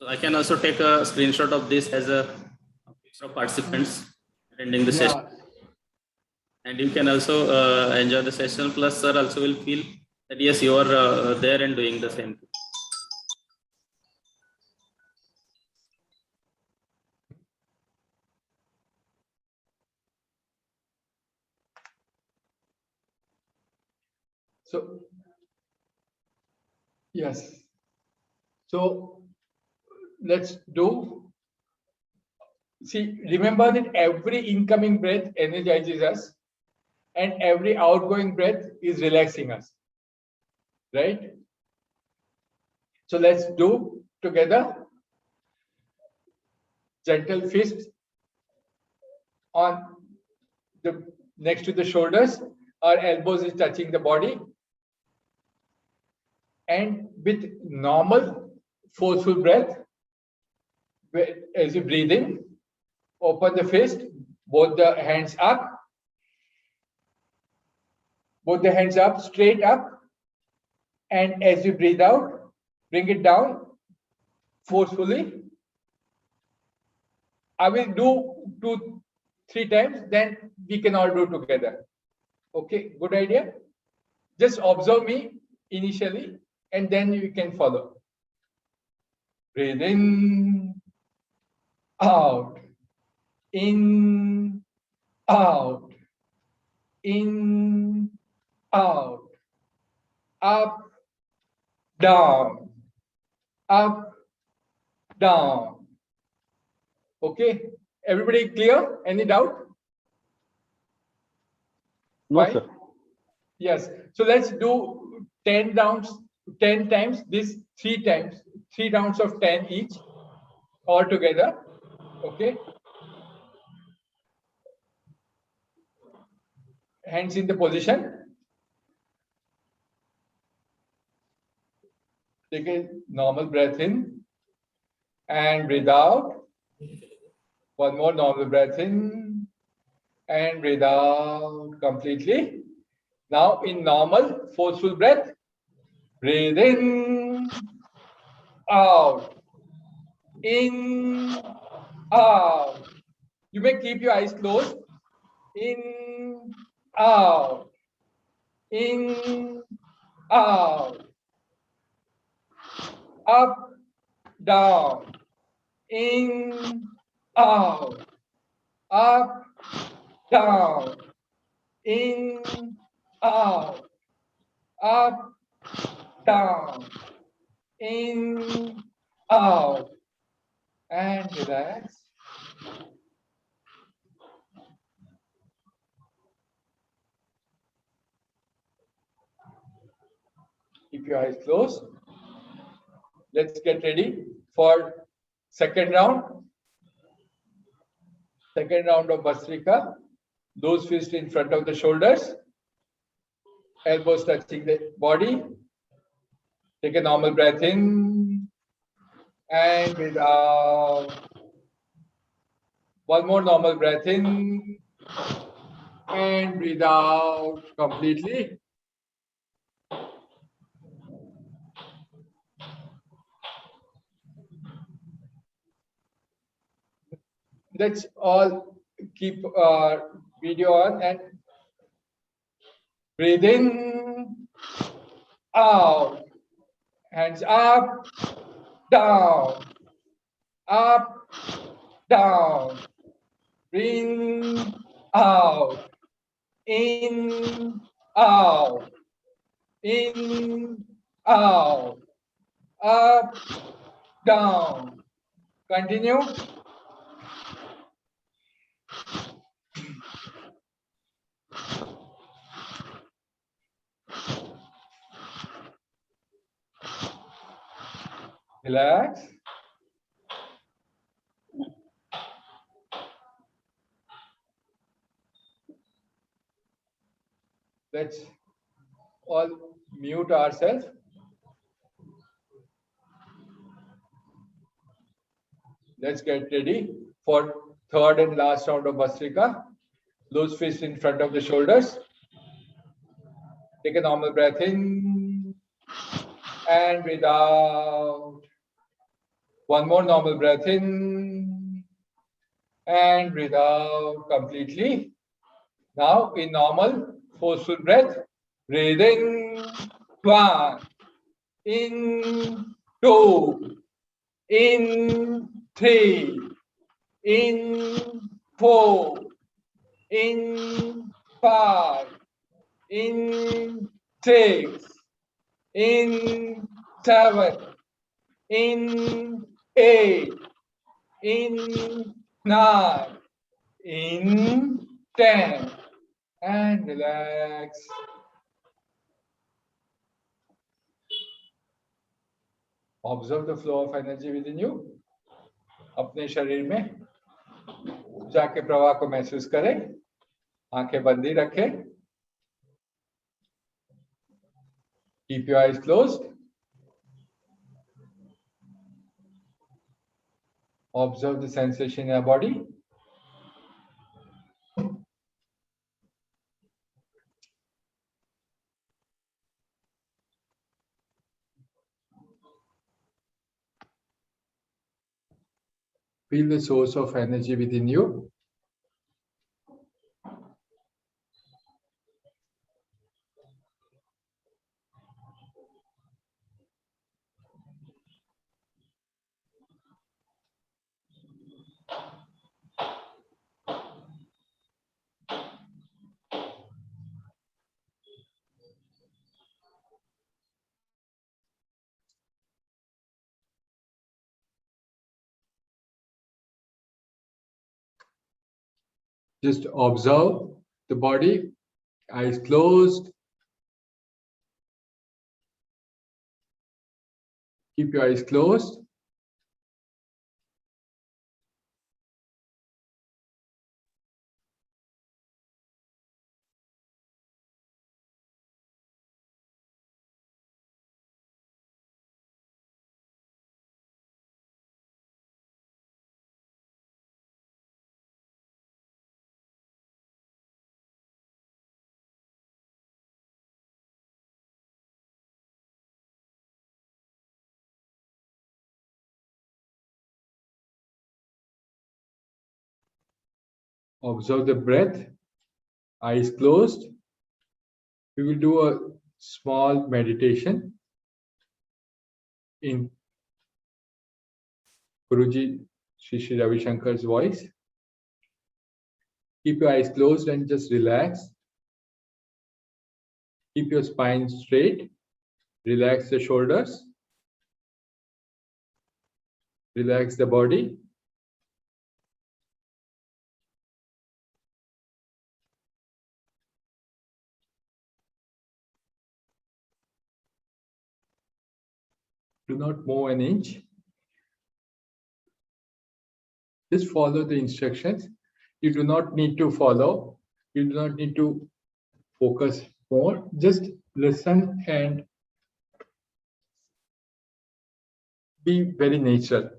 C: So I can also take a screenshot of this as a picture of participants attending the session. And you can also enjoy the session. Plus, sir also will feel that yes, you are there and doing the same thing.
A: So, yes. So let's do. See, remember that every incoming breath energizes us and every outgoing breath is relaxing us, right? So let's do together. Gentle fist on the next to the shoulders. Our elbows is touching the body. And with normal forceful breath, as you breathe in, open the fist, both the hands up, straight up. And as you breathe out, bring it down forcefully. I will do 2-3 times, then we can all do together. Okay, good idea? Just observe me initially, and then you can follow. Breathe in, out, in, out, in, out, up, down, up, down. Okay, everybody clear? Any doubt?
B: No,
A: Fine?
B: sir.
A: Yes. So let's do 10 rounds, 10 times. This 3 times, 3 rounds of 10 each, all together. Okay. Hands in the position. Take a normal breath in and breathe out. One more normal breath in and breathe out completely. Now in normal forceful breath, breathe in, out, in, out. You may keep your eyes closed. In, out, in, out, up, down, in, out, up, down, in, out, up, down, in, out, and relax. Keep your eyes closed. Let's get ready for second round. Second round of Bhastrika. Those fists in front of the shoulders. Elbows touching the body. Take a normal breath in and breathe out. One more normal breath in and breathe out completely. Let's all keep video on and breathe in, out, hands up, down, up, down, in, out, in, out, in, out, up, down. Continue. Relax. Let's all mute ourselves. Let's get ready for third and last round of Bhastrika. Loose fist in front of the shoulders. Take a normal breath in and breathe out. One more normal breath in and breathe out completely. Now in normal forceful breath, breathing 1, in 2, in 3, in 4, in 5, in 6, in 7, in 8, in 9, in 10, and relax. Observe the flow of energy within you. अपने शरीर में जाके प्रवाह को महसूस करें. आंखें बंदी रखें. Keep your eyes closed. Observe the sensation in your body. Feel the source of energy within you. Just observe the body, eyes closed. Keep your eyes closed. Observe the breath, eyes closed. We will do a small meditation in Guruji Shri Ravi Shankar's voice. Keep your eyes closed and just relax. Keep your spine straight. Relax the shoulders. Relax the body. Do not move an inch. Just follow the instructions. You do not need to follow. You do not need to focus more. Just listen and be very natural.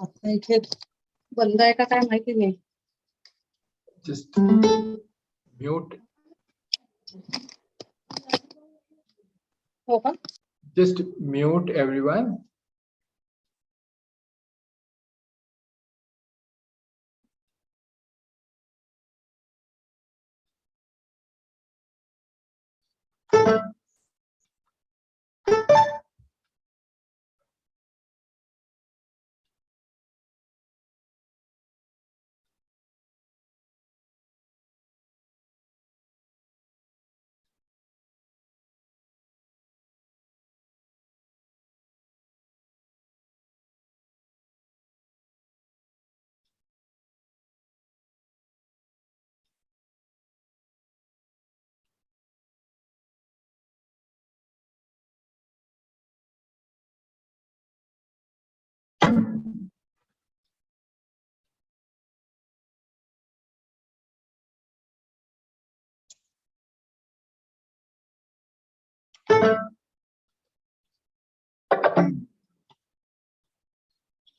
E: आपल्या इथे बंद आहे का काय माहिती नाही.
A: Just mute.
E: हो का?
A: Just mute everyone.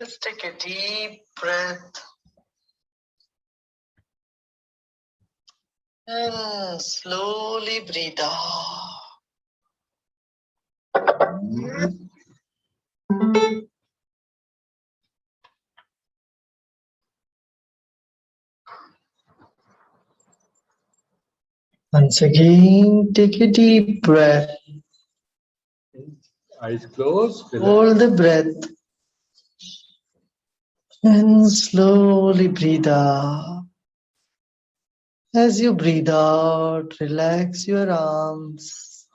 F: Just take a deep breath and slowly breathe out. Once again, take a deep breath.
A: Eyes closed.
F: Hold the breath and slowly breathe out. As you breathe out, relax your arms.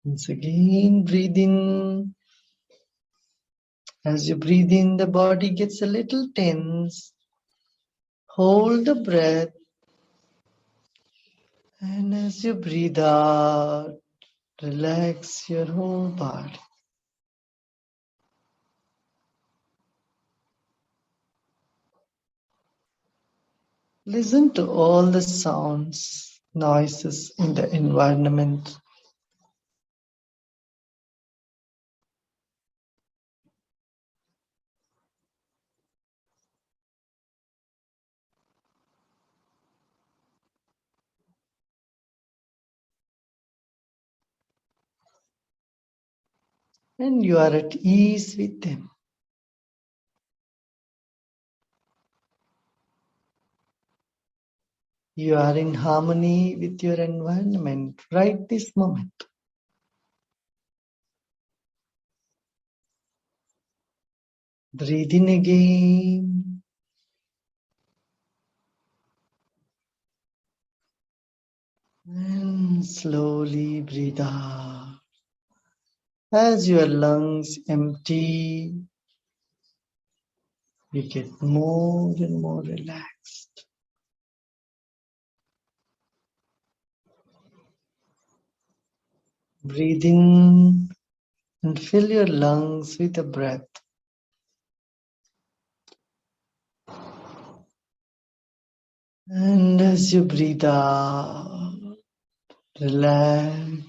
F: Once again, breathe in. As you breathe in, the body gets a little tense. Hold the breath. And as you breathe out, relax your whole body. Listen to all the sounds, noises in the environment. And you are at ease with them. You are in harmony with your environment right this moment. Breathe in again. And slowly breathe out. As your lungs empty, you get more and more relaxed. Breathe in and fill your lungs with the breath. And as you breathe out, relax.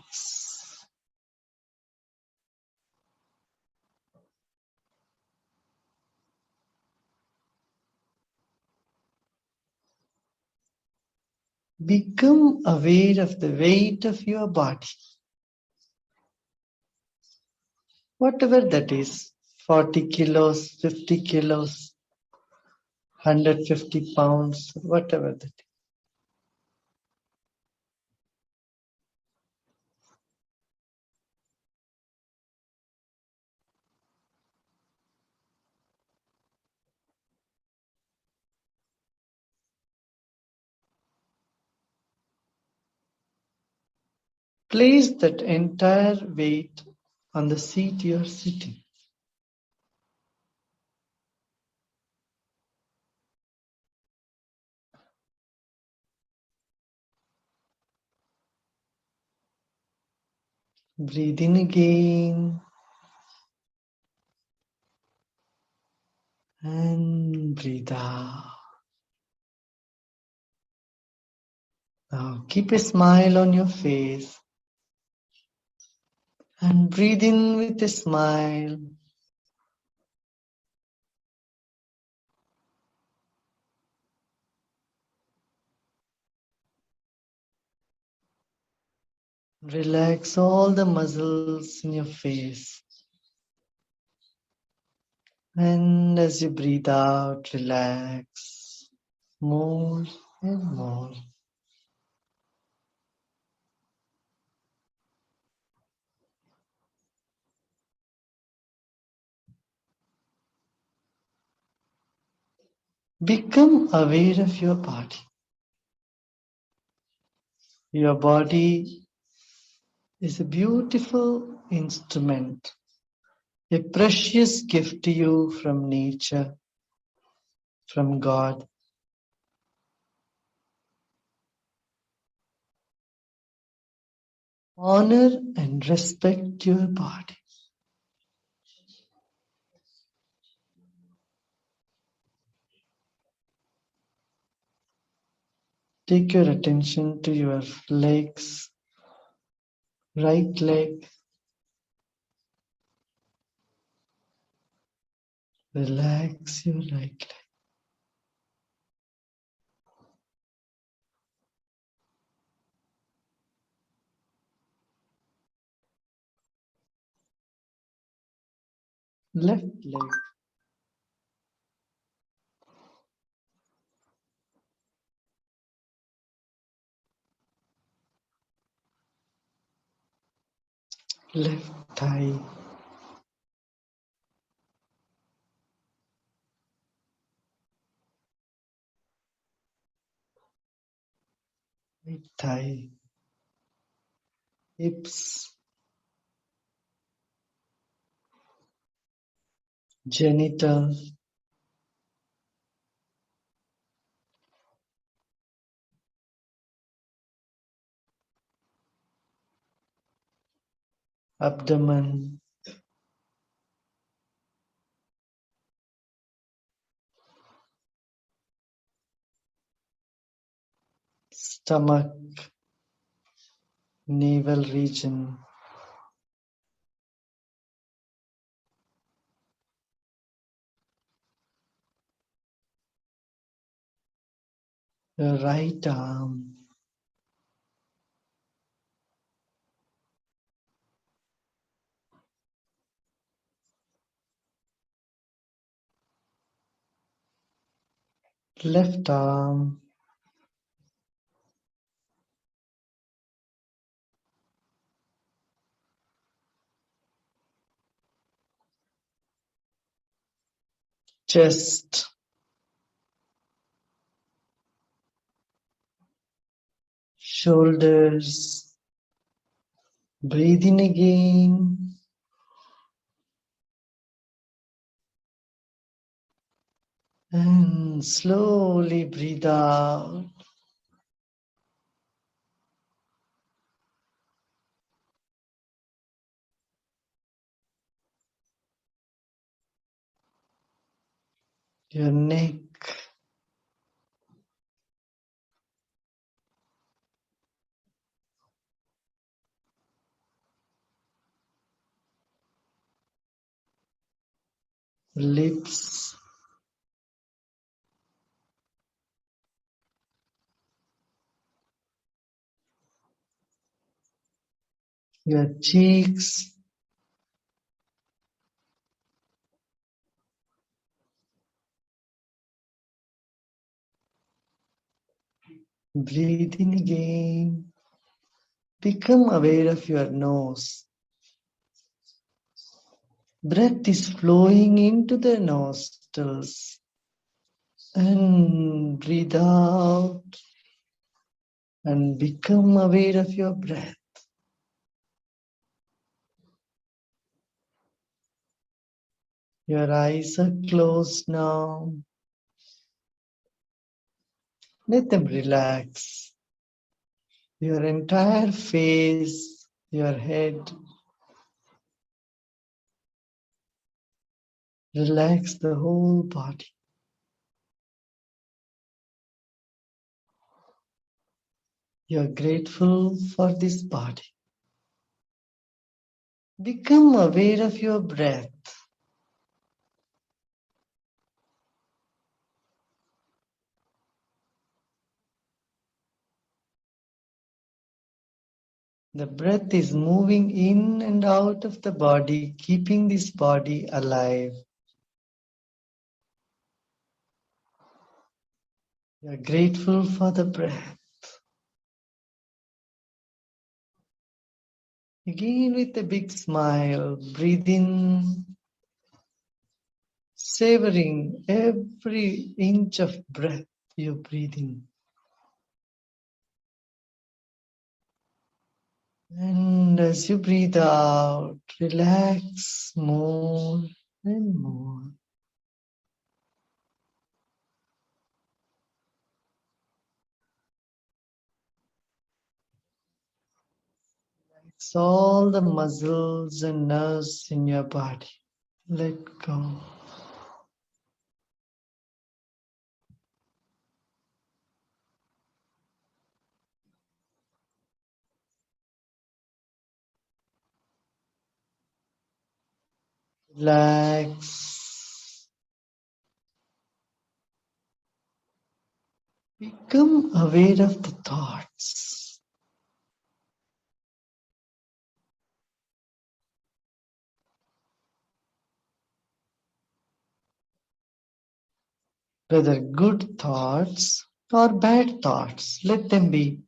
F: Become aware of the weight of your body. Whatever that is, 40 kilos, 50 kilos, 150 pounds, whatever that is. Place that entire weight on the seat you are sitting. Breathe in again. And breathe out. Now keep a smile on your face. And breathe in with a smile. Relax all the muscles in your face. And as you breathe out, relax more and more. Become aware of your body. Your body is a beautiful instrument, a precious gift to you from nature, from God. Honor and respect your body. Take your attention to your legs, right leg. Relax your right leg. Left leg. Left thigh. Right thigh. Hips. Genitals. Abdomen. Stomach. Navel region. Your right arm. Left arm. Chest. Shoulders. Breathe in again. And slowly breathe out. Your neck. Lips. Your cheeks. Breathe in again. Become aware of your nose. Breath is flowing into the nostrils. And breathe out. And become aware of your breath. Your eyes are closed now. Let them relax. Your entire face, your head. Relax the whole body. You're grateful for this body. Become aware of your breath. The breath is moving in and out of the body, keeping this body alive. You're grateful for the breath. Again with a big smile, breathe in, savoring every inch of breath you're breathing. And as you breathe out, relax more and more. It's all the muscles and nerves in your body. Let go. Relax. Become aware of the thoughts. Whether good thoughts or bad thoughts, let them be.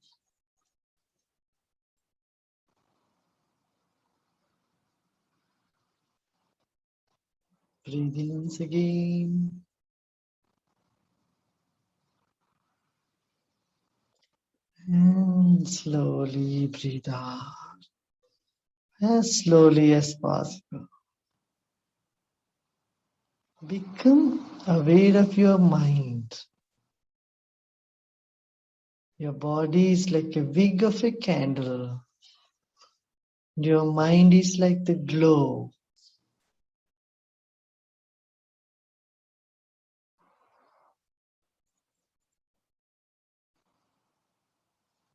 F: Breathe in once again. And slowly breathe out as slowly as possible. Become aware of your mind. Your body is like a wick of a candle. Your mind is like the glow.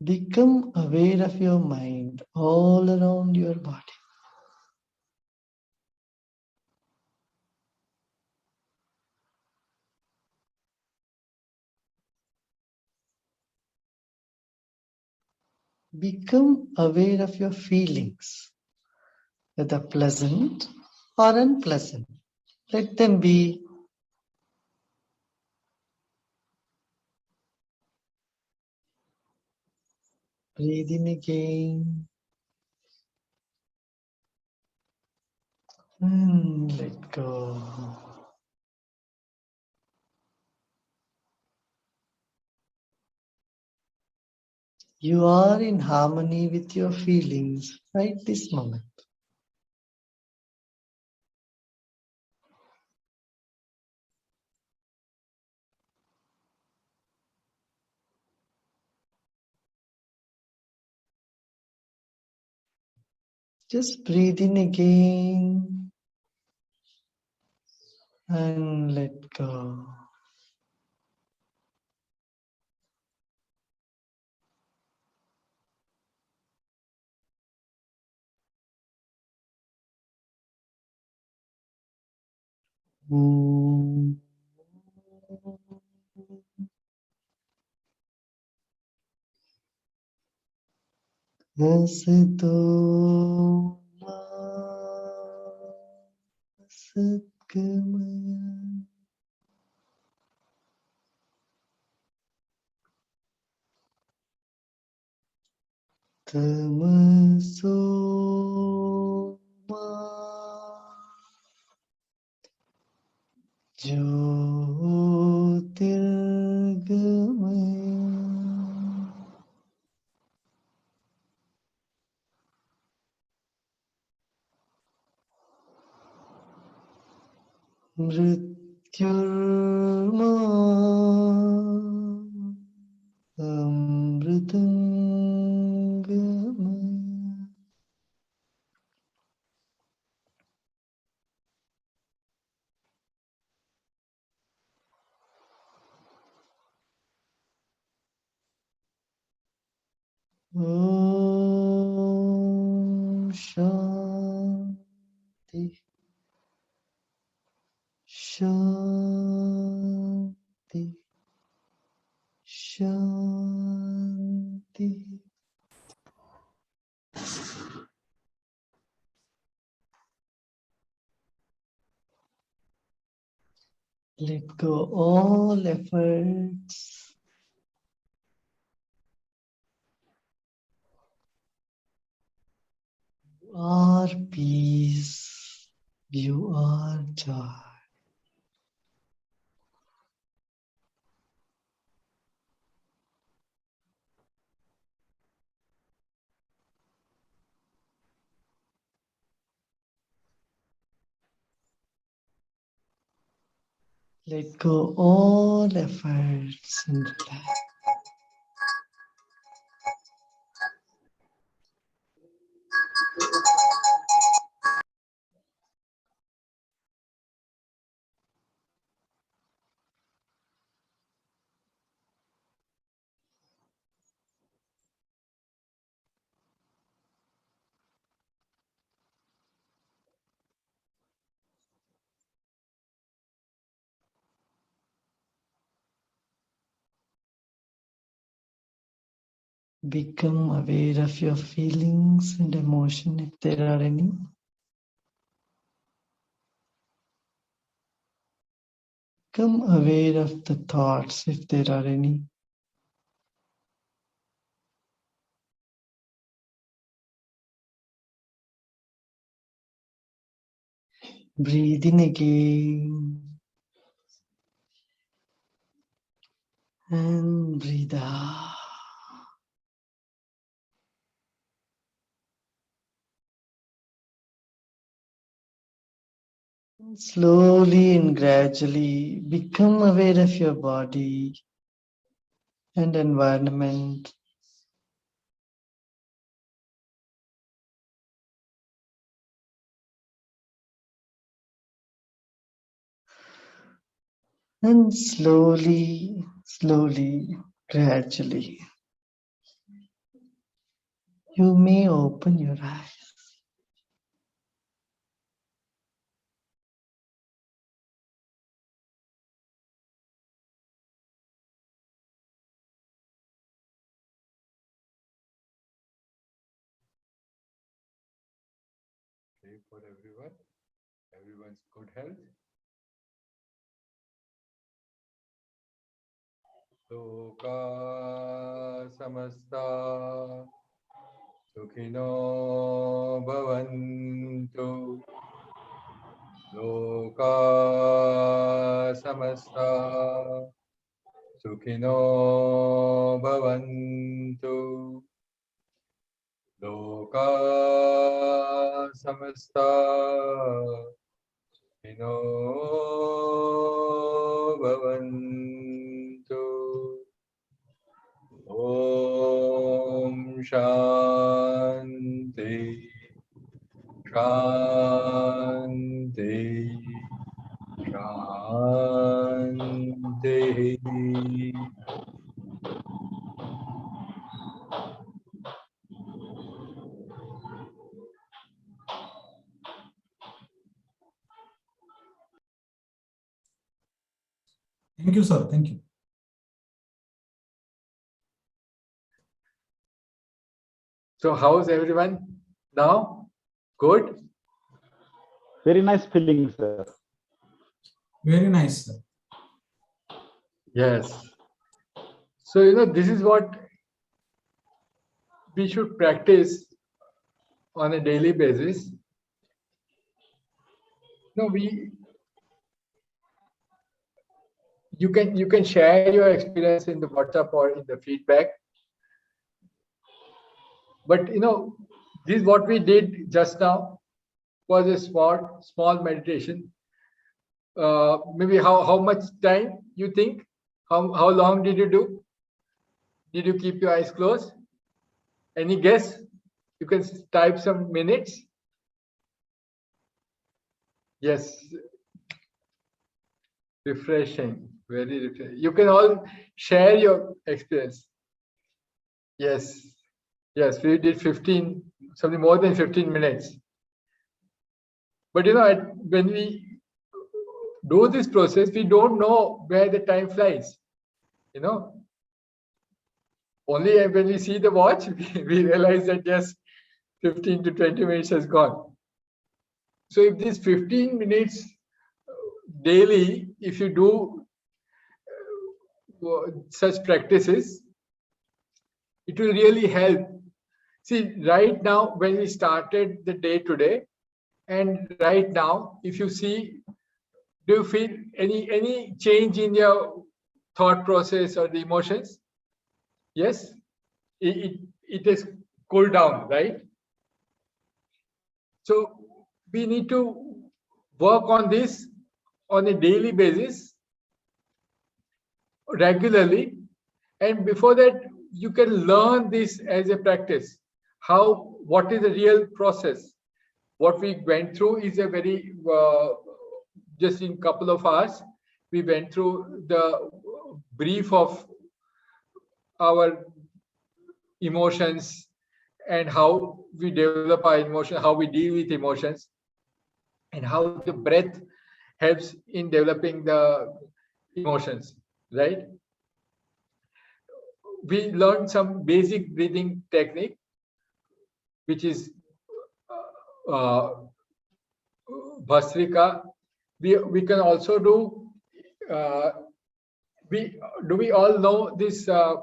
F: Become aware of your mind all around your body. Become aware of your feelings, whether pleasant or unpleasant. Let them be. Breathe in again. And let go. You are in harmony with your feelings right this moment. Just breathe in again and let go. Om. Asito ma Satgamaya. Tamaso ma Jyotirgamaya. Mrityurma Amritangamaya. Om Shanti Shanti Shanti. Let go all efforts. You are peace. You are joy. Let go all efforts and relax. Become aware of your feelings and emotion if there are any. Become aware of the thoughts if there are any. Breathe in again and breathe out. Slowly and gradually become aware of your body and environment. And slowly, gradually, you may open your eyes.
A: Pray for everyone, everyone's good health. Loka samasta sukhino bhavantu. Loka samasta sukhino bhavantu. Loka samasta sukhino bhavantu. Om Shanti Shanti Shanti.
G: Thank you, sir. Thank you.
A: So how's everyone now? Good?
B: Very nice feeling, sir.
G: Very nice, sir.
A: Yes. So, this is what we should practice on a daily basis. No, you can share your experience in the WhatsApp or in the feedback. But this is what we did just now was a small meditation. Maybe how much time you think? How long did you do? Did you keep your eyes closed? Any guess? You can type some minutes. Yes. Refreshing. Very refreshing. You can all share your experience. Yes. Yes, we did something more than 15 minutes. But when we do this process, we don't know where the time flies. Only when we see the watch, we realize that yes, 15 to 20 minutes has gone. So if this 15 minutes daily, if you do such practices, it will really help. See, right now, when we started the day today, and right now, if you see, do you feel any change in your thought process or the emotions? Yes, it has cooled down, right? So we need to work on this on a daily basis, regularly, and before that, you can learn this as a practice. What is the real process? What we went through is a very just in couple of hours, we went through the brief of our emotions and how we develop our emotion, how we deal with emotions, and how the breath helps in developing the emotions, right? we learned some basic breathing technique, which is Bhastrika. We can also do, we all know this, the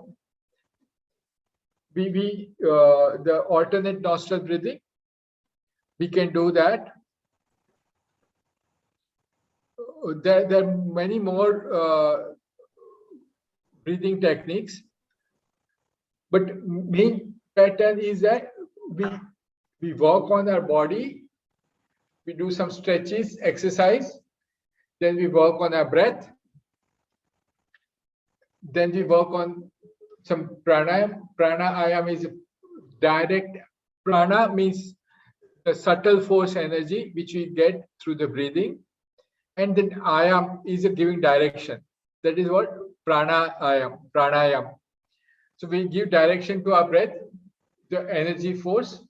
A: alternate nostril breathing. We can do that. There are many more breathing techniques, but main pattern is that we work on our body, we do some stretches, exercise, then we work on our breath, then we work on some pranayam. Pranayam is direct. Prana means the subtle force energy which we get through the breathing, and then ayam is a giving direction. That is what pranayam. So we give direction to our breath, the energy force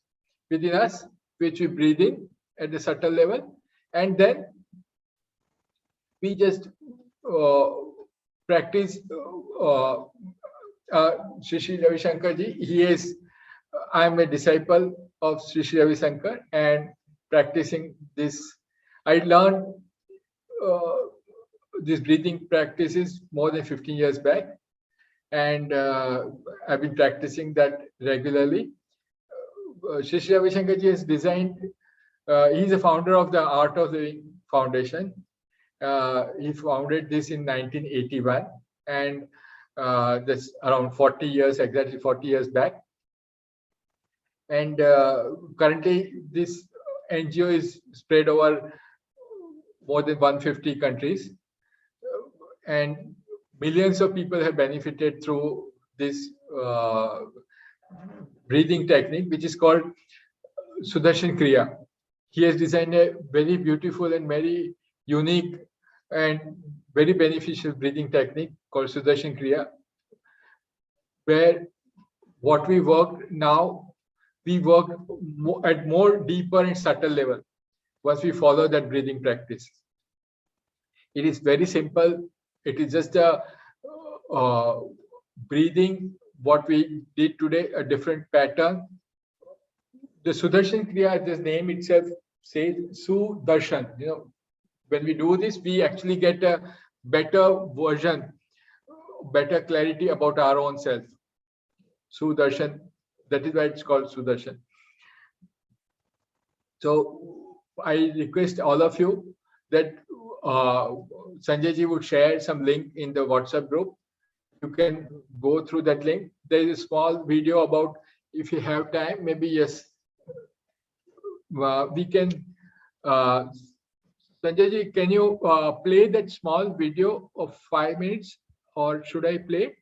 A: within us, which we breathe in at the subtle level, and then we just practice. Sri Sri Ravi Shankar ji, I am a disciple of Sri Sri Ravi Shankar, and practicing this, I learned these breathing practices more than 15 years back, and I've been practicing that regularly. Sri Sri Ravi Shankar ji has designed, he's the founder of the Art of Living Foundation. He founded this in 1981, and that's around 40 years, exactly 40 years back. And currently, this NGO is spread over more than 150 countries, and millions of people have benefited through this breathing technique, which is called Sudarshan Kriya. He has designed a very beautiful and very unique and very beneficial breathing technique called Sudarshan Kriya, where what we work now, we work at more deeper and subtle level once we follow that breathing practice. It is very simple. It is just a breathing, what we did today, a different pattern. The Sudarshan Kriya, the name itself says Sudarshan. You know, when we do this, we actually get a better version, better clarity about our own self. Sudarshan, that is why it's called Sudarshan. So I request all of you that Sanjay ji would share some link in the WhatsApp group. You can go through that link. There is a small video about, if you have time, maybe yes, we can. Sanjay ji, can you play that small video of 5 minutes, or should I play?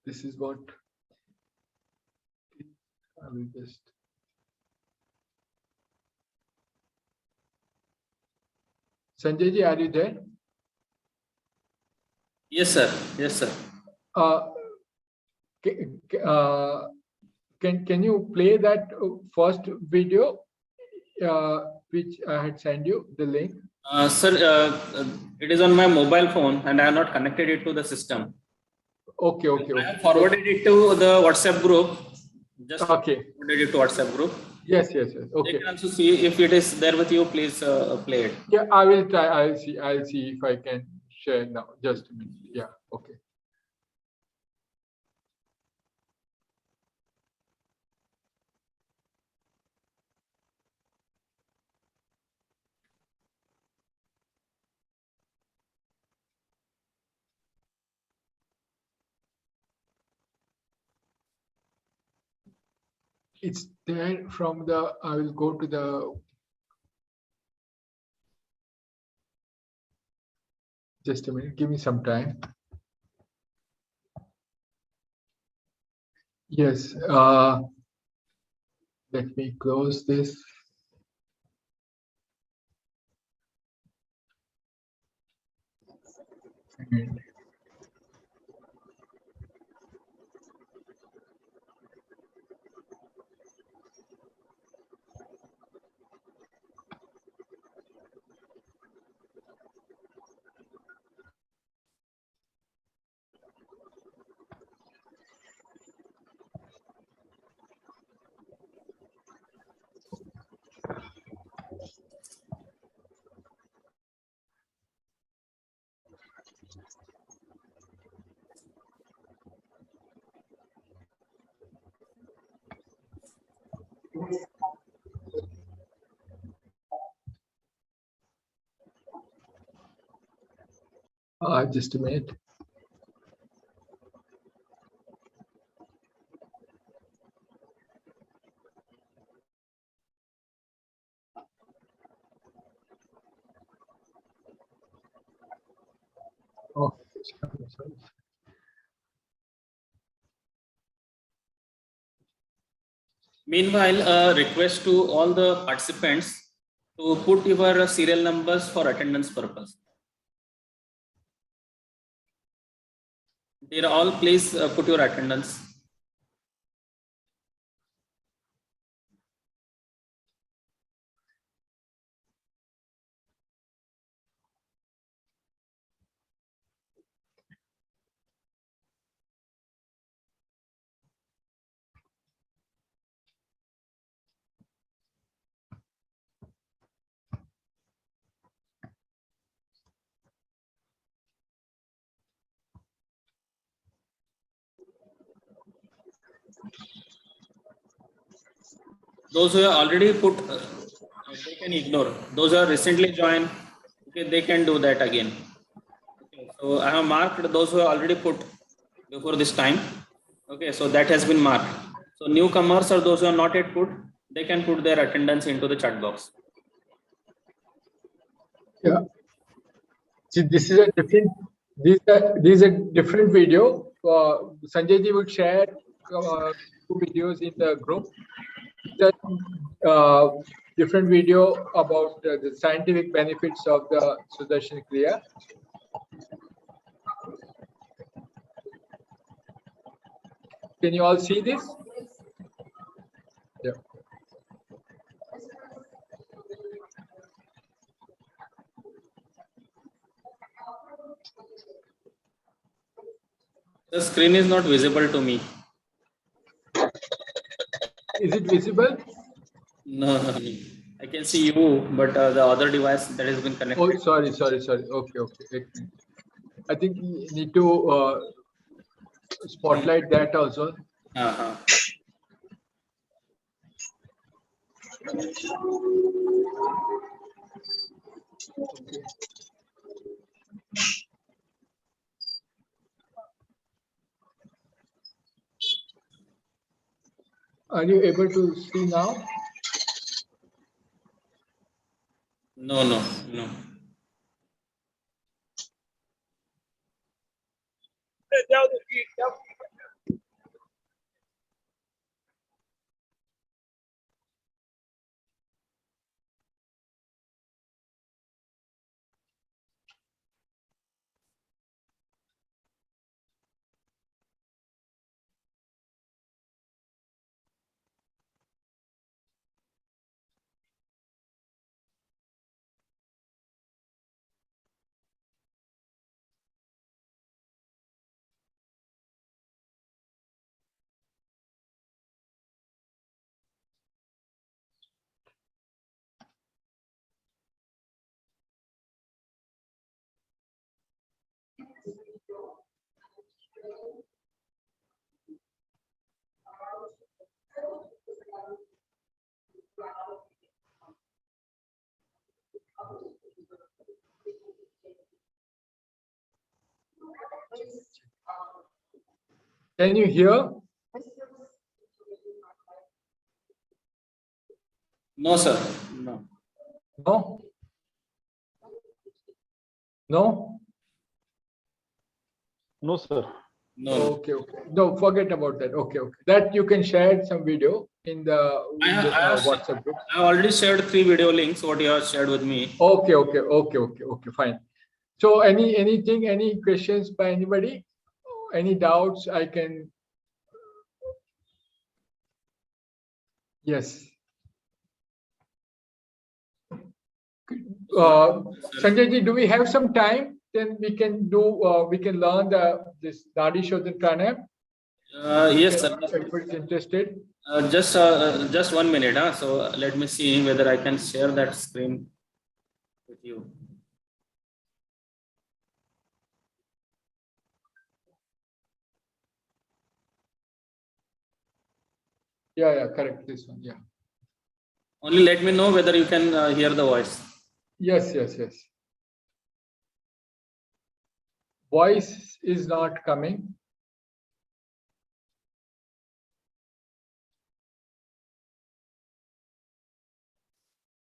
A: This is what I will just. Sanjay ji, are you there?
C: Yes, sir. Yes, sir.
A: Can you play that first video which I had sent you the link?
C: Sir, it is on my mobile phone and I have not connected it to the system.
A: Okay.
C: I have forwarded it to the WhatsApp group. Just
A: okay.
C: Forwarded it to WhatsApp group.
A: Yes. Okay.
C: You can also see if it is there with you. Please play it.
A: Yeah, I will try. I'll see if I can share now. Just a minute. Yeah. Okay. It's there from the, I will go to the, just a minute, give me some time. Yes, let me close this. And Just a minute. Oh, sorry.
C: Meanwhile, a request to all the participants to put your serial numbers for attendance purpose. Dear all, please put your attendance. Those who have already put, they can ignore. Those who are recently joined, okay, they can do that again. Okay, so I have marked those who have already put before this time. Okay, so that has been marked. So newcomers or those who are not yet put, they can put their attendance into the chat box.
A: Yeah. See, this is a different. This is a different video. Sanjay ji would share 2 videos in the group. Different video about the scientific benefits of the Sudarshan Kriya. Can you all see this? Yeah.
C: The screen is not visible to me.
A: Is it visible?
C: No. I can see you, but the other device that has been connected.
A: Oh, sorry. Okay. I think you need to spotlight that also.
C: Uh-huh.
A: Are you able to see now?
C: No.
A: Can you hear?
C: No, sir. No.
A: No? No?
B: No, sir.
C: No.
A: Okay. No, forget about that. Okay. That you can share some video in the
C: I have
A: WhatsApp group.
C: I already shared 3 video links, what you have shared with me.
A: Okay, fine. So any questions by anybody? Any doubts I can? Yes. Sanjay ji, do we have some time? Then we can learn this Nadi Shodhan Pranayam.
C: Yes, sir.
A: Everybody's interested.
C: Just 1 minute. So let me see whether I can share that screen with you.
A: Yeah, correct. This one, yeah.
C: Only let me know whether you can hear the voice.
A: Yes. Voice is not coming.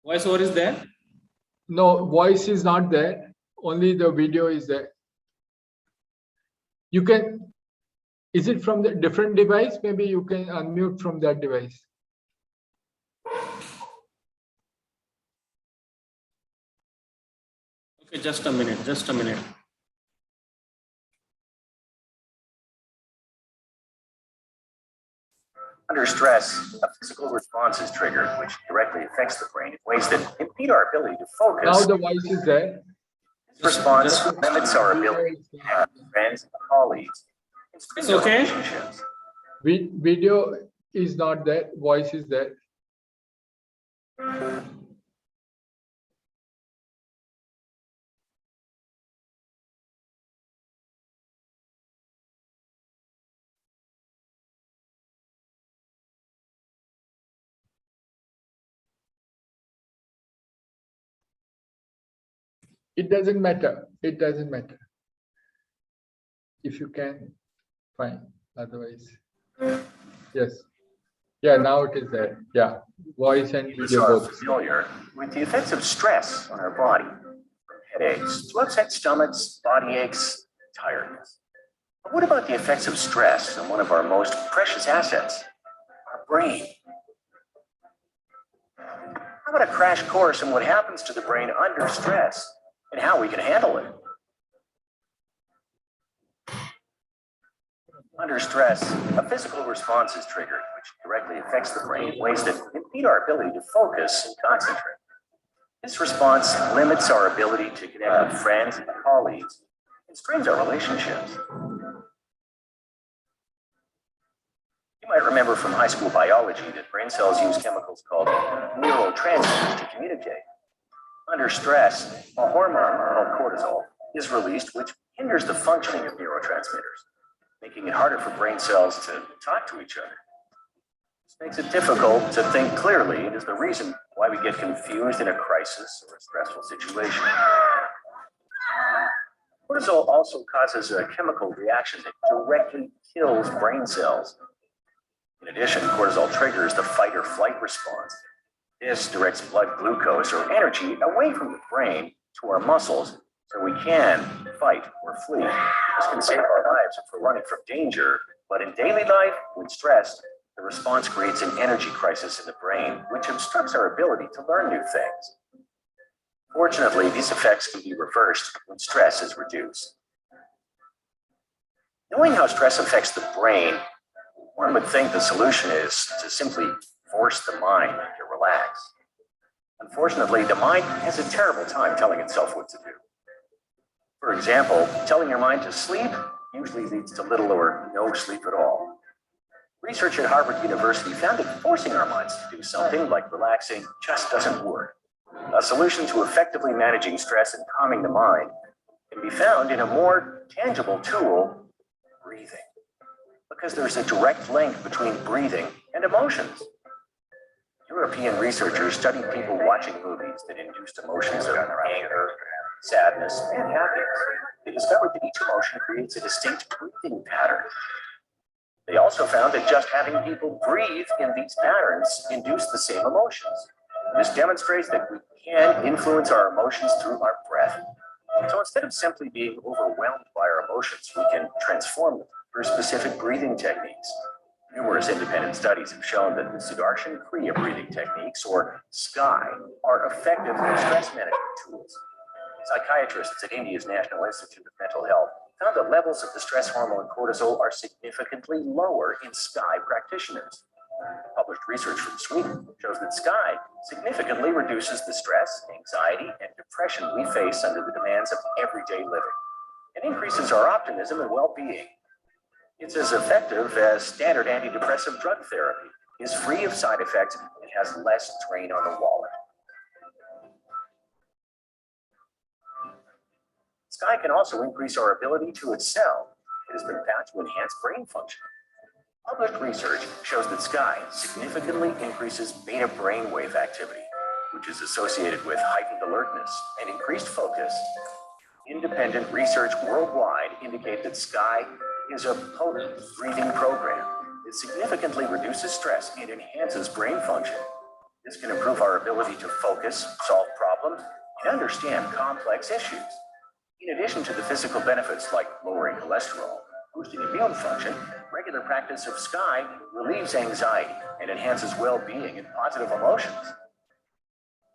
C: Voiceover is there?
A: No, voice is not there. Only the video is there. You can, is it from the different device? Maybe you can unmute from that device.
C: Okay, just a minute, just a minute.
H: Under stress, a physical response is triggered, which directly affects the brain in ways that impede our ability to focus.
A: Now the voice is there.
H: This response limits our ability to have friends and colleagues.
C: It's okay.
H: Relationships.
A: Video is not there. Voice is there. It doesn't matter. It doesn't matter. If you can, fine. Otherwise, yes. Yeah, now it is there. Yeah, voice and
H: Humans
A: video
H: are
A: both.
H: familiar with the effects of stress on our body, from headaches to upset stomachs, body aches, tiredness. But what about the effects of stress on one of our most precious assets, our brain? How about a crash course in what happens to the brain under stress and how we can handle it? Under stress, a physical response is triggered, which directly affects the brain in ways that impede our ability to focus and concentrate. This response limits our ability to connect with friends and colleagues and strains our relationships. You might remember from high school biology that brain cells use chemicals called neurotransmitters to communicate. Under stress, a hormone called cortisol is released, which hinders the functioning of neurotransmitters, making it harder for brain cells to talk to each other. This makes it difficult to think clearly. It is the reason why we get confused in a crisis or a stressful situation. Cortisol also causes a chemical reaction that directly kills brain cells. In addition, cortisol triggers the fight or flight response. This directs blood glucose or energy away from the brain to our muscles so we can fight or flee. This can save our lives if we're running from danger, but in daily life, when stressed, the response creates an energy crisis in the brain, which obstructs our ability to learn new things. Fortunately, these effects can be reversed when stress is reduced. Knowing how stress affects the brain, one would think the solution is to simply force the mind to relax. Unfortunately, the mind has a terrible time telling itself what to do. For example, telling your mind to sleep usually leads to little or no sleep at all. Research at Harvard University found that forcing our minds to do something like relaxing just doesn't work. A solution to effectively managing stress and calming the mind can be found in a more tangible tool, breathing. Because there's a direct link between breathing and emotions. European researchers studied people watching movies that induced emotions of anger, sadness, and happiness. They discovered that each emotion creates a distinct breathing pattern. They also found that just having people breathe in these patterns induced the same emotions. This demonstrates that we can influence our emotions through our breath. So instead of simply being overwhelmed by our emotions, we can transform them through specific breathing techniques. Numerous independent studies have shown that the Sudarshan Kriya breathing techniques, or SKY, are effective stress management tools. Psychiatrists at India's National Institute of Mental Health found that levels of the stress hormone cortisol are significantly lower in SKY practitioners. Published research from Sweden shows that SKY significantly reduces the stress, anxiety, and depression we face under the demands of everyday living, and increases our optimism and well-being. It's as effective as standard antidepressive drug therapy, is free of side effects, and has less strain on the wallet. SKY can also increase our ability to excel. It has been found to enhance brain function. Published research shows that SKY significantly increases beta brainwave activity, which is associated with heightened alertness and increased focus. Independent research worldwide indicate that Sky is a potent breathing program. It significantly reduces stress and enhances brain function. This can improve our ability to focus, solve problems, and understand complex issues. In addition to the physical benefits like lowering cholesterol, boosting immune function, regular practice of Sky relieves anxiety and enhances well-being and positive emotions.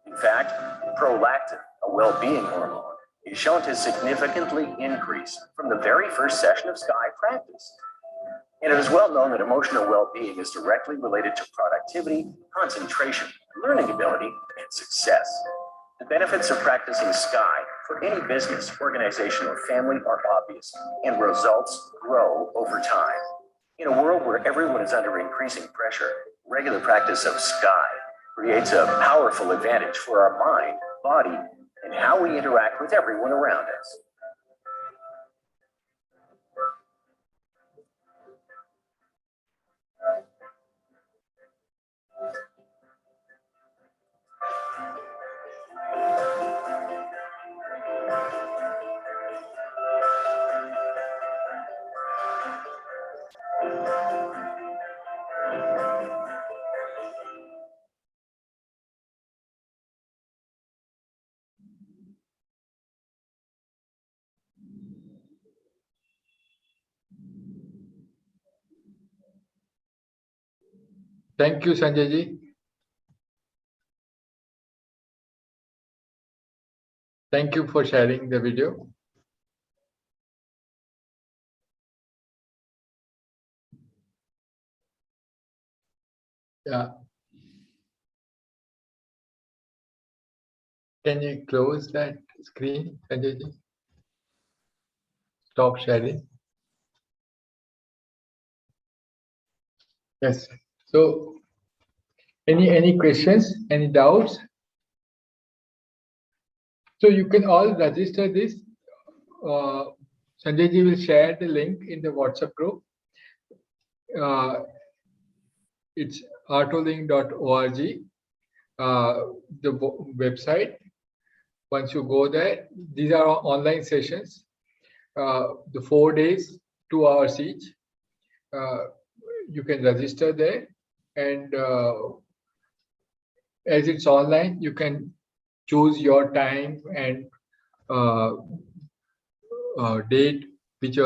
H: In fact, prolactin, a well-being hormone, is shown to significantly increase from the very first session of Sky practice. And it is well known that emotional well-being is directly related to productivity, concentration, learning ability, and success. The benefits of practicing Sky for any business, organization, or family are obvious, and results grow over time. In a world where everyone is under increasing pressure, regular practice of Sky creates a powerful advantage for our mind, body, and how we interact with everyone around us.
A: Thank you, Sanjay ji. Thank you for sharing the video. Yeah. Can you close that screen, Sanjay ji? Stop sharing. Yes. So, any questions? Any doubts? So you can all register this. Sanjay ji will share the link in the WhatsApp group. It's artolink.org, the website. Once you go there, these are online sessions. The 4 days, 2 hours each. You can register there, and as it's online, you can choose your time and date which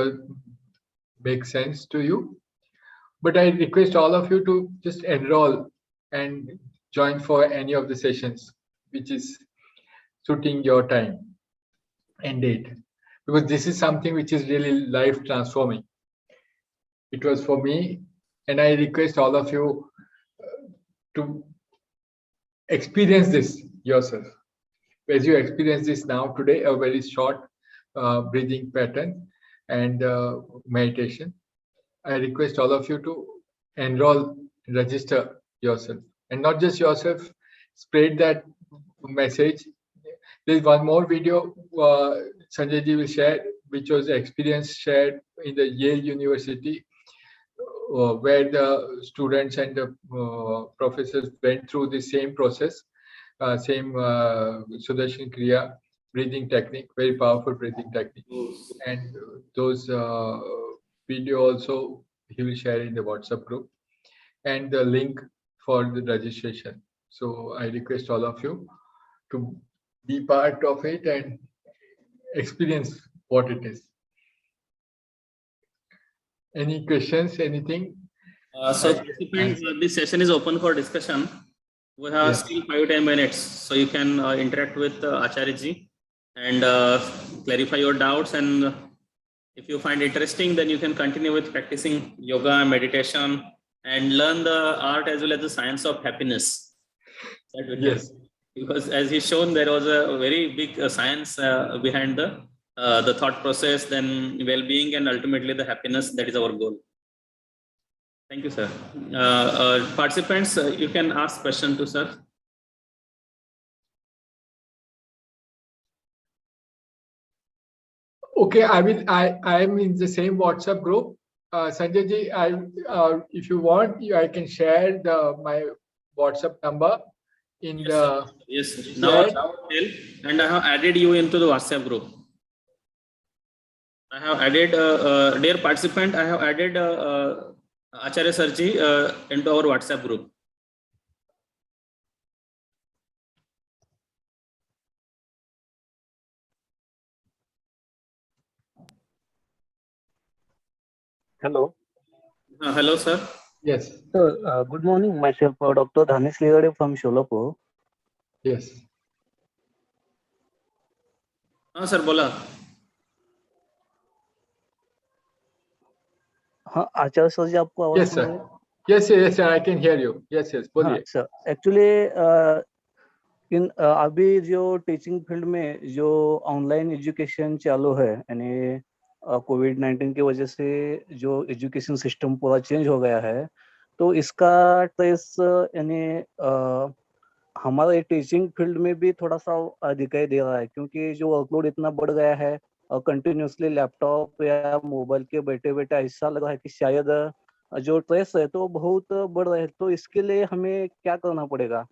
A: makes sense to you. But I request all of you to just enroll and join for any of the sessions which is suiting your time and date, because this is something which is really life transforming. It was for me, and I request all of you to experience this yourself. As you experience this now today, a very short breathing pattern and meditation, I request all of you to enroll, register yourself, and not just yourself, spread that message. There's one more video Sanjay ji will share, which was experience shared in the Yale University, where the students and the professors went through the same process, same Sudarshan Kriya breathing technique, very powerful breathing technique. And those video also he will share in the WhatsApp group, and the link for the registration. So I request all of you to be part of it and experience what it is. Any questions, anything?
C: So participants, this session is open for discussion. We have still 5-10 minutes, so you can interact with Acharya ji and clarify your doubts. And if you find interesting, then you can continue with practicing yoga and meditation and learn the art as well as the science of happiness. That will help. Because as he's shown, there was a very big science behind the thought process, then well-being, and ultimately the happiness. That is our goal. Thank you, sir. Participants, you can ask question to sir.
A: Okay, I am in the same WhatsApp group. Sanjay ji, if you want, I can share my WhatsApp number in the
C: yes. Now and I have added you into the WhatsApp group. I have added, dear participant, I have added Acharya Sarji into our WhatsApp group.
I: Hello.
C: Hello, sir.
A: Yes.
I: Sir, good morning. Myself, Dr. Dhanesh Ligade from Sholapur.
A: Yes.
C: हाँ sir बोला.
I: हाँ, आचार्य sir जी आपको आवाज
A: Yes,
I: सुन रहे
A: sir.
I: हैं?
A: Yes, yes, sir. I can hear you. Yes, yes.
I: हाँ
A: बोलिए.
I: Sir, actually अभी जो टीचिंग फील्ड में जो ऑनलाइन एजुकेशन चालू है, यानी कोविड-19 की वजह से जो एजुकेशन सिस्टम पूरा चेंज हो गया है, तो इसका ट्रेस यानी हमारे टीचिंग फील्ड में भी थोड़ा सा दिखाई दे रहा है, क्योंकि जो वर्कलोड इतना बढ़ गया है और कंटिन्यूसली लैपटॉप या मोबाइल के बैठे-बैठे ऐसा लग रहा है कि शायद जो ट्रेस है तो बहुत बढ़ रहा है। तो इसके लिए हमें क्या करना पड़ेगा?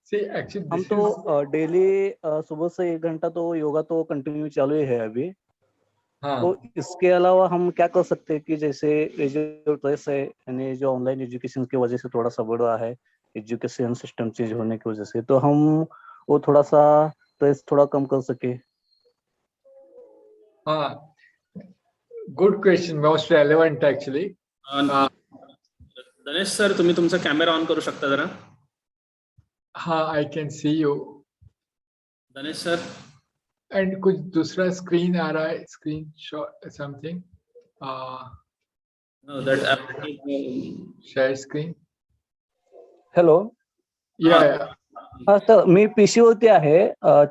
A: See, actually,
I: हम
A: this
I: तो
A: is.
I: डेली सुबह से 1 घंटा तो योगा तो कंटिन्यू चालू ही है अभी।
A: हाँ.
I: तो इसके अलावा हम क्या कर सकते हैं कि जैसे ये जो ट्रेस है, यानी जो ऑनलाइन एजुकेशन की वजह से थोड़ा सा बढ़ रहा है, एजुकेशन सिस्टम चेंज होने की वजह से, तो हम वो थोड़ा सा ट्रेस थोड़ा कम कर सके.
A: हाँ. Good question. Most relevant actually.
C: धनेश सर तुम्ही तुमचा कॅमेरा ऑन करू शकता जरा.
A: हाँ, I can see you.
C: Dhanesh sir.
A: And कुछ दूसरा screen आ रहा है, screen shot something.
C: No, that
A: Share screen.
I: Hello.
A: Yeah.
I: हा सर, मी पीसी वरती आहे,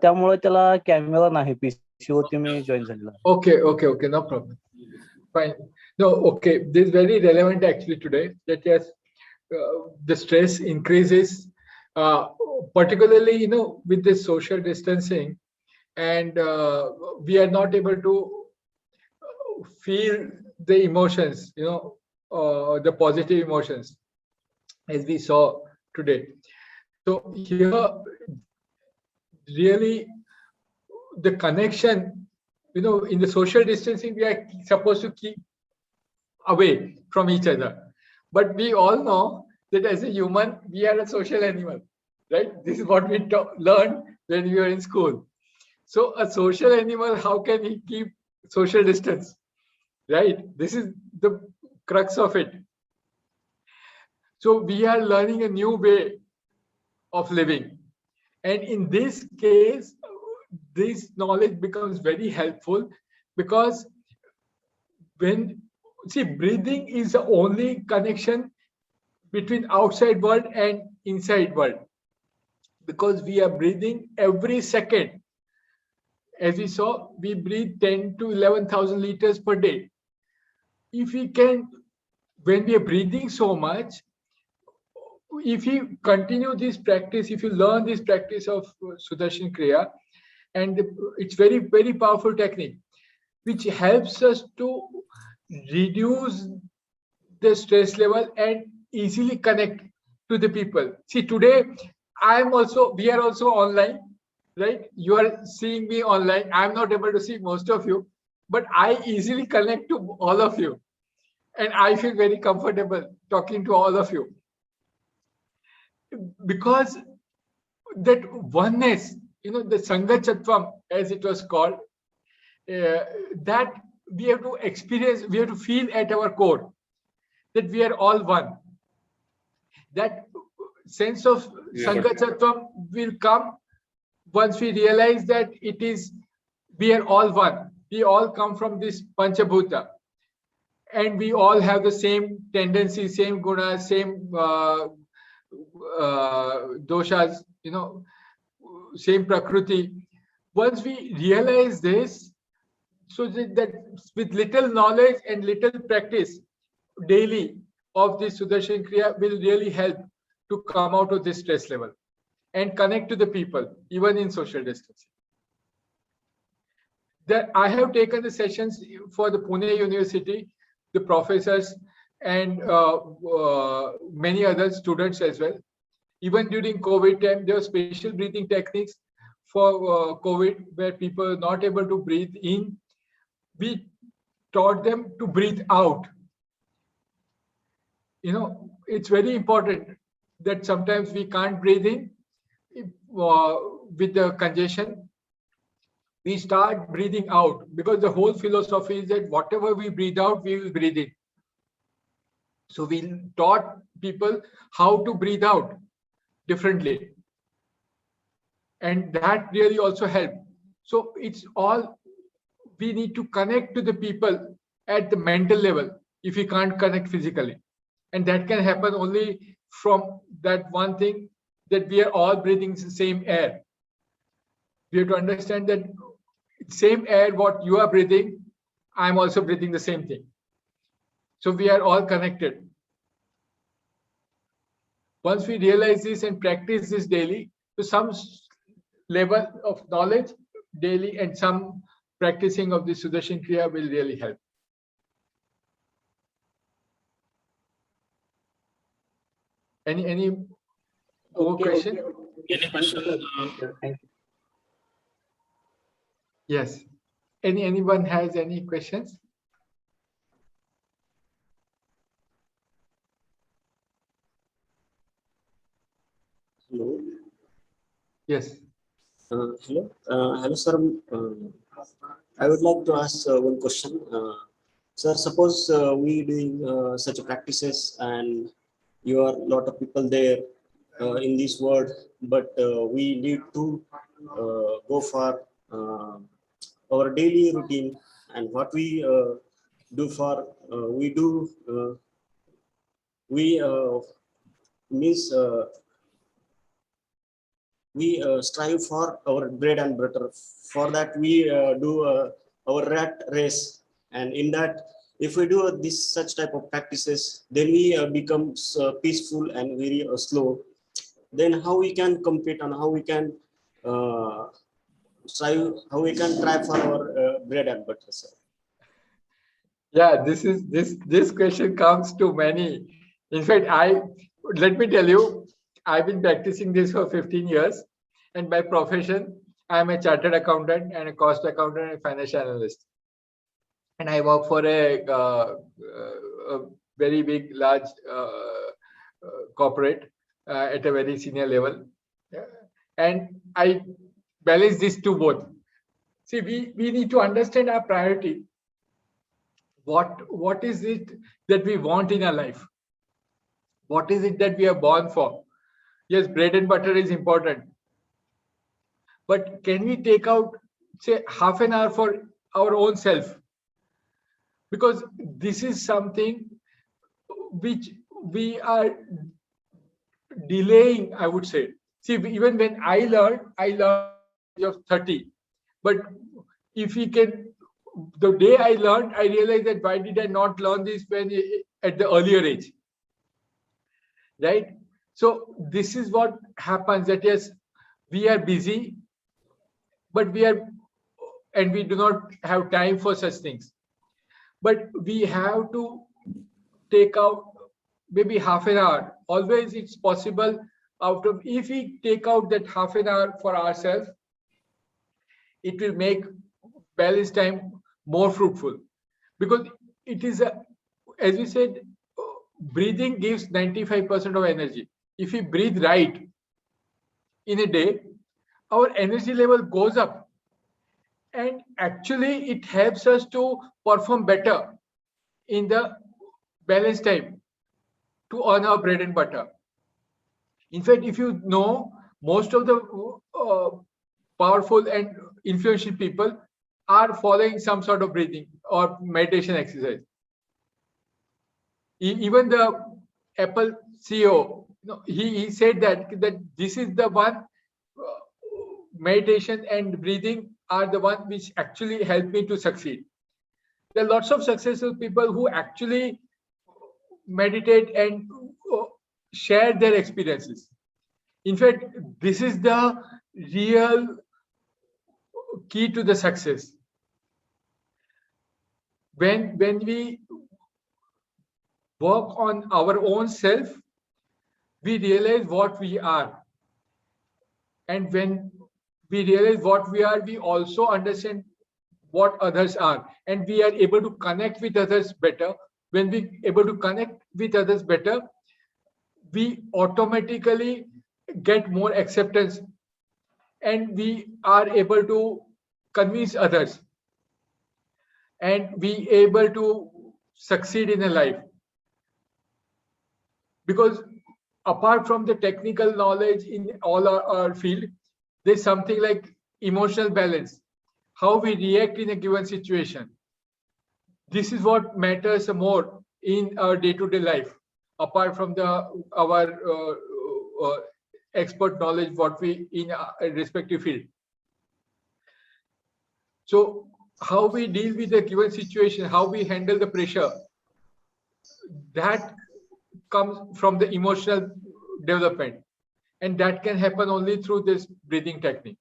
I: त्यामुळे त्याला कॅमेरा नाही. पीसी वरती मी जॉईन झालेला आहे.
A: Okay. No problem. Fine. No, okay. This is very relevant actually today. That yes, the stress increases, particularly with this social distancing, and we are not able to feel the emotions, the positive emotions, as we saw today. So here, really, the connection, in the social distancing, we are supposed to keep away from each other. But we all know that as a human, we are a social animal, right? This is what we learned when we were in school. So a social animal, how can he keep social distance, right? This is the crux of it. So we are learning a new way of living. And in this case, this knowledge becomes very helpful, because breathing is the only connection between outside world and inside world, because we are breathing every second. As we saw, we breathe 10 to 11,000 liters per day. If we can, when we are breathing so much, if you continue this practice, if you learn this practice of Sudarshan Kriya, and it's very, very powerful technique, which helps us to reduce the stress level and easily connect to the people. See, today we are also online, right? You are seeing me online. I'm not able to see most of you, but I easily connect to all of you. And I feel very comfortable talking to all of you. Because that oneness, the Sangachatvam, as it was called, that we have to experience, we have to feel at our core that we are all one. That sense of Sangachatvam will come once we realize that we are all one. We all come from this Panchabhuta. And we all have the same tendencies, same gunas, same doshas, same prakriti. Once we realize this, so that with little knowledge and little practice daily of this Sudarshan Kriya will really help to come out of this stress level and connect to the people, even in social distancing. That I have taken the sessions for the Pune University, the professors, and many other students as well. Even during COVID time, there were special breathing techniques for COVID, where people are not able to breathe in, we taught them to breathe out. You know, it's very important that sometimes we can't breathe in with the congestion. We start breathing out, because the whole philosophy is that whatever we breathe out, we will breathe in. So we taught people how to breathe out differently. And that really also helped. So it's all, we need to connect to the people at the mental level if we can't connect physically. And that can happen only from that one thing, that we are all breathing the same air. We have to understand that same air what you are breathing, I'm also breathing the same thing. So we are all connected. Once we realize this and practice this daily, to some level of knowledge daily and some practicing of the Sudarshan Kriya will really help. Any more question?
C: Any question?
A: Yes. Anyone has any questions?
J: Hello.
A: Yes.
J: Hello. Hello, sir. I would like to ask one question. Sir, suppose we doing such practices and you are a lot of people there in this world, but we need to go for our daily routine, and what we do for we means we strive for our bread and butter. For that, we do our rat race, and in that, if we do this such type of practices, then we become peaceful and very slow. Then how we can compete and how we can strive, how we can try for our bread and butter, sir.
A: Yeah, this question comes to many. In fact, let me tell you, I've been practicing this for 15 years, and by profession, I'm a chartered accountant and a cost accountant and financial analyst. And I work for a very big, large corporate at a very senior level. And I balance these two both. See, we need to understand our priority. What is it that we want in our life? What is it that we are born for? Yes, bread and butter is important. But can we take out, say, half an hour for our own self? Because this is something which we are delaying, I would say. See, even when I learned at the age of 30. But if we can, the day I learned, I realized that why did I not learn this when at the earlier age? Right? So this is what happens, that yes, we are busy, but we do not have time for such things. But we have to take out maybe half an hour. Always it's possible if we take out that half an hour for ourselves, it will make balance time more fruitful. Because it is, as we said, breathing gives 95% of energy. If we breathe right in a day, our energy level goes up. And actually, it helps us to perform better in the balance time to earn our bread and butter. In fact, if you know, most of the powerful and influential people are following some sort of breathing or meditation exercise. Even the Apple CEO, he said that this is the one, meditation and breathing are the one which actually help me to succeed. There are lots of successful people who actually meditate and share their experiences. In fact, this is the real key to the success. When we work on our own self, we realize what we are. And when we realize what we are, we also understand what others are, and we are able to connect with others better. When we able to connect with others better, we automatically get more acceptance, and we are able to convince others, and we able to succeed in a life. Because apart from the technical knowledge in all our field, there's something like emotional balance, how we react in a given situation. This is what matters more in our day-to-day life, apart from our expert knowledge what we in a respective field. So how we deal with a given situation, how we handle the pressure, that comes from the emotional development, and that can happen only through this breathing technique.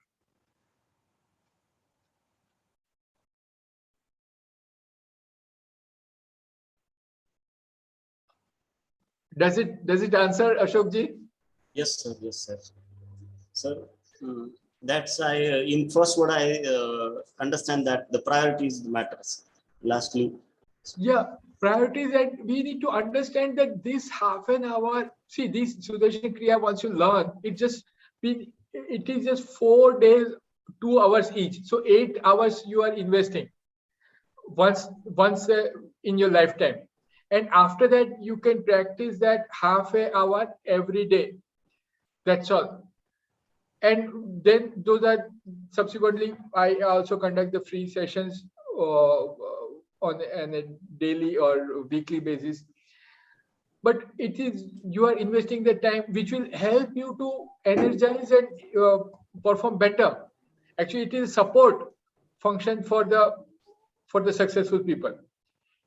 A: Does it answer, Ashokji?
J: Yes, sir. Yes, sir. Sir, that's in first word I understand that the priorities matters. Lastly,
A: Yeah, priorities, and we need to understand that this half an hour, see, this Sudarshan Kriya, once you learn, it is just 4 days, 2 hours each. So 8 hours you are investing once in your lifetime. And after that, you can practice that half an hour every day. That's all. And then those are subsequently, I also conduct the free sessions on a daily or weekly basis. But it is, you are investing the time which will help you to energize and perform better. Actually, it is support function for the successful people.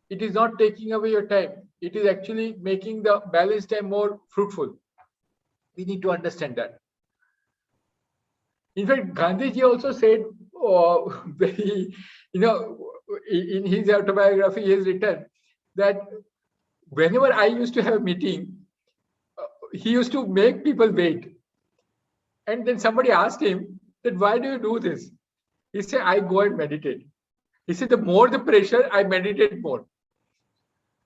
A: It is not taking away your time. It is actually making the balanced time more fruitful. We need to understand that. In fact, Gandhiji also said, very, in his autobiography, he has written that whenever I used to have a meeting, he used to make people wait. And then somebody asked him that, why do you do this? He said, I go and meditate. He said, the more the pressure, I meditate more.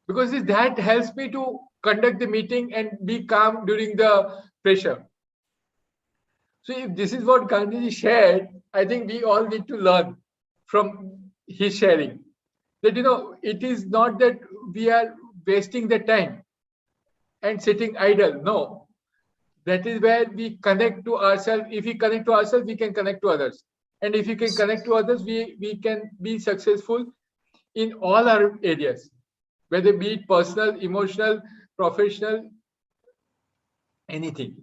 A: Because that helps me to conduct the meeting and be calm during the pressure. So if this is what Gandhiji shared, I think we all need to learn from his sharing. That, it is not that we are wasting the time and sitting idle. No. That is where we connect to ourselves. If we connect to ourselves, we can connect to others. And if we can connect to others, we can be successful in all our areas, whether be it personal, emotional, professional, anything.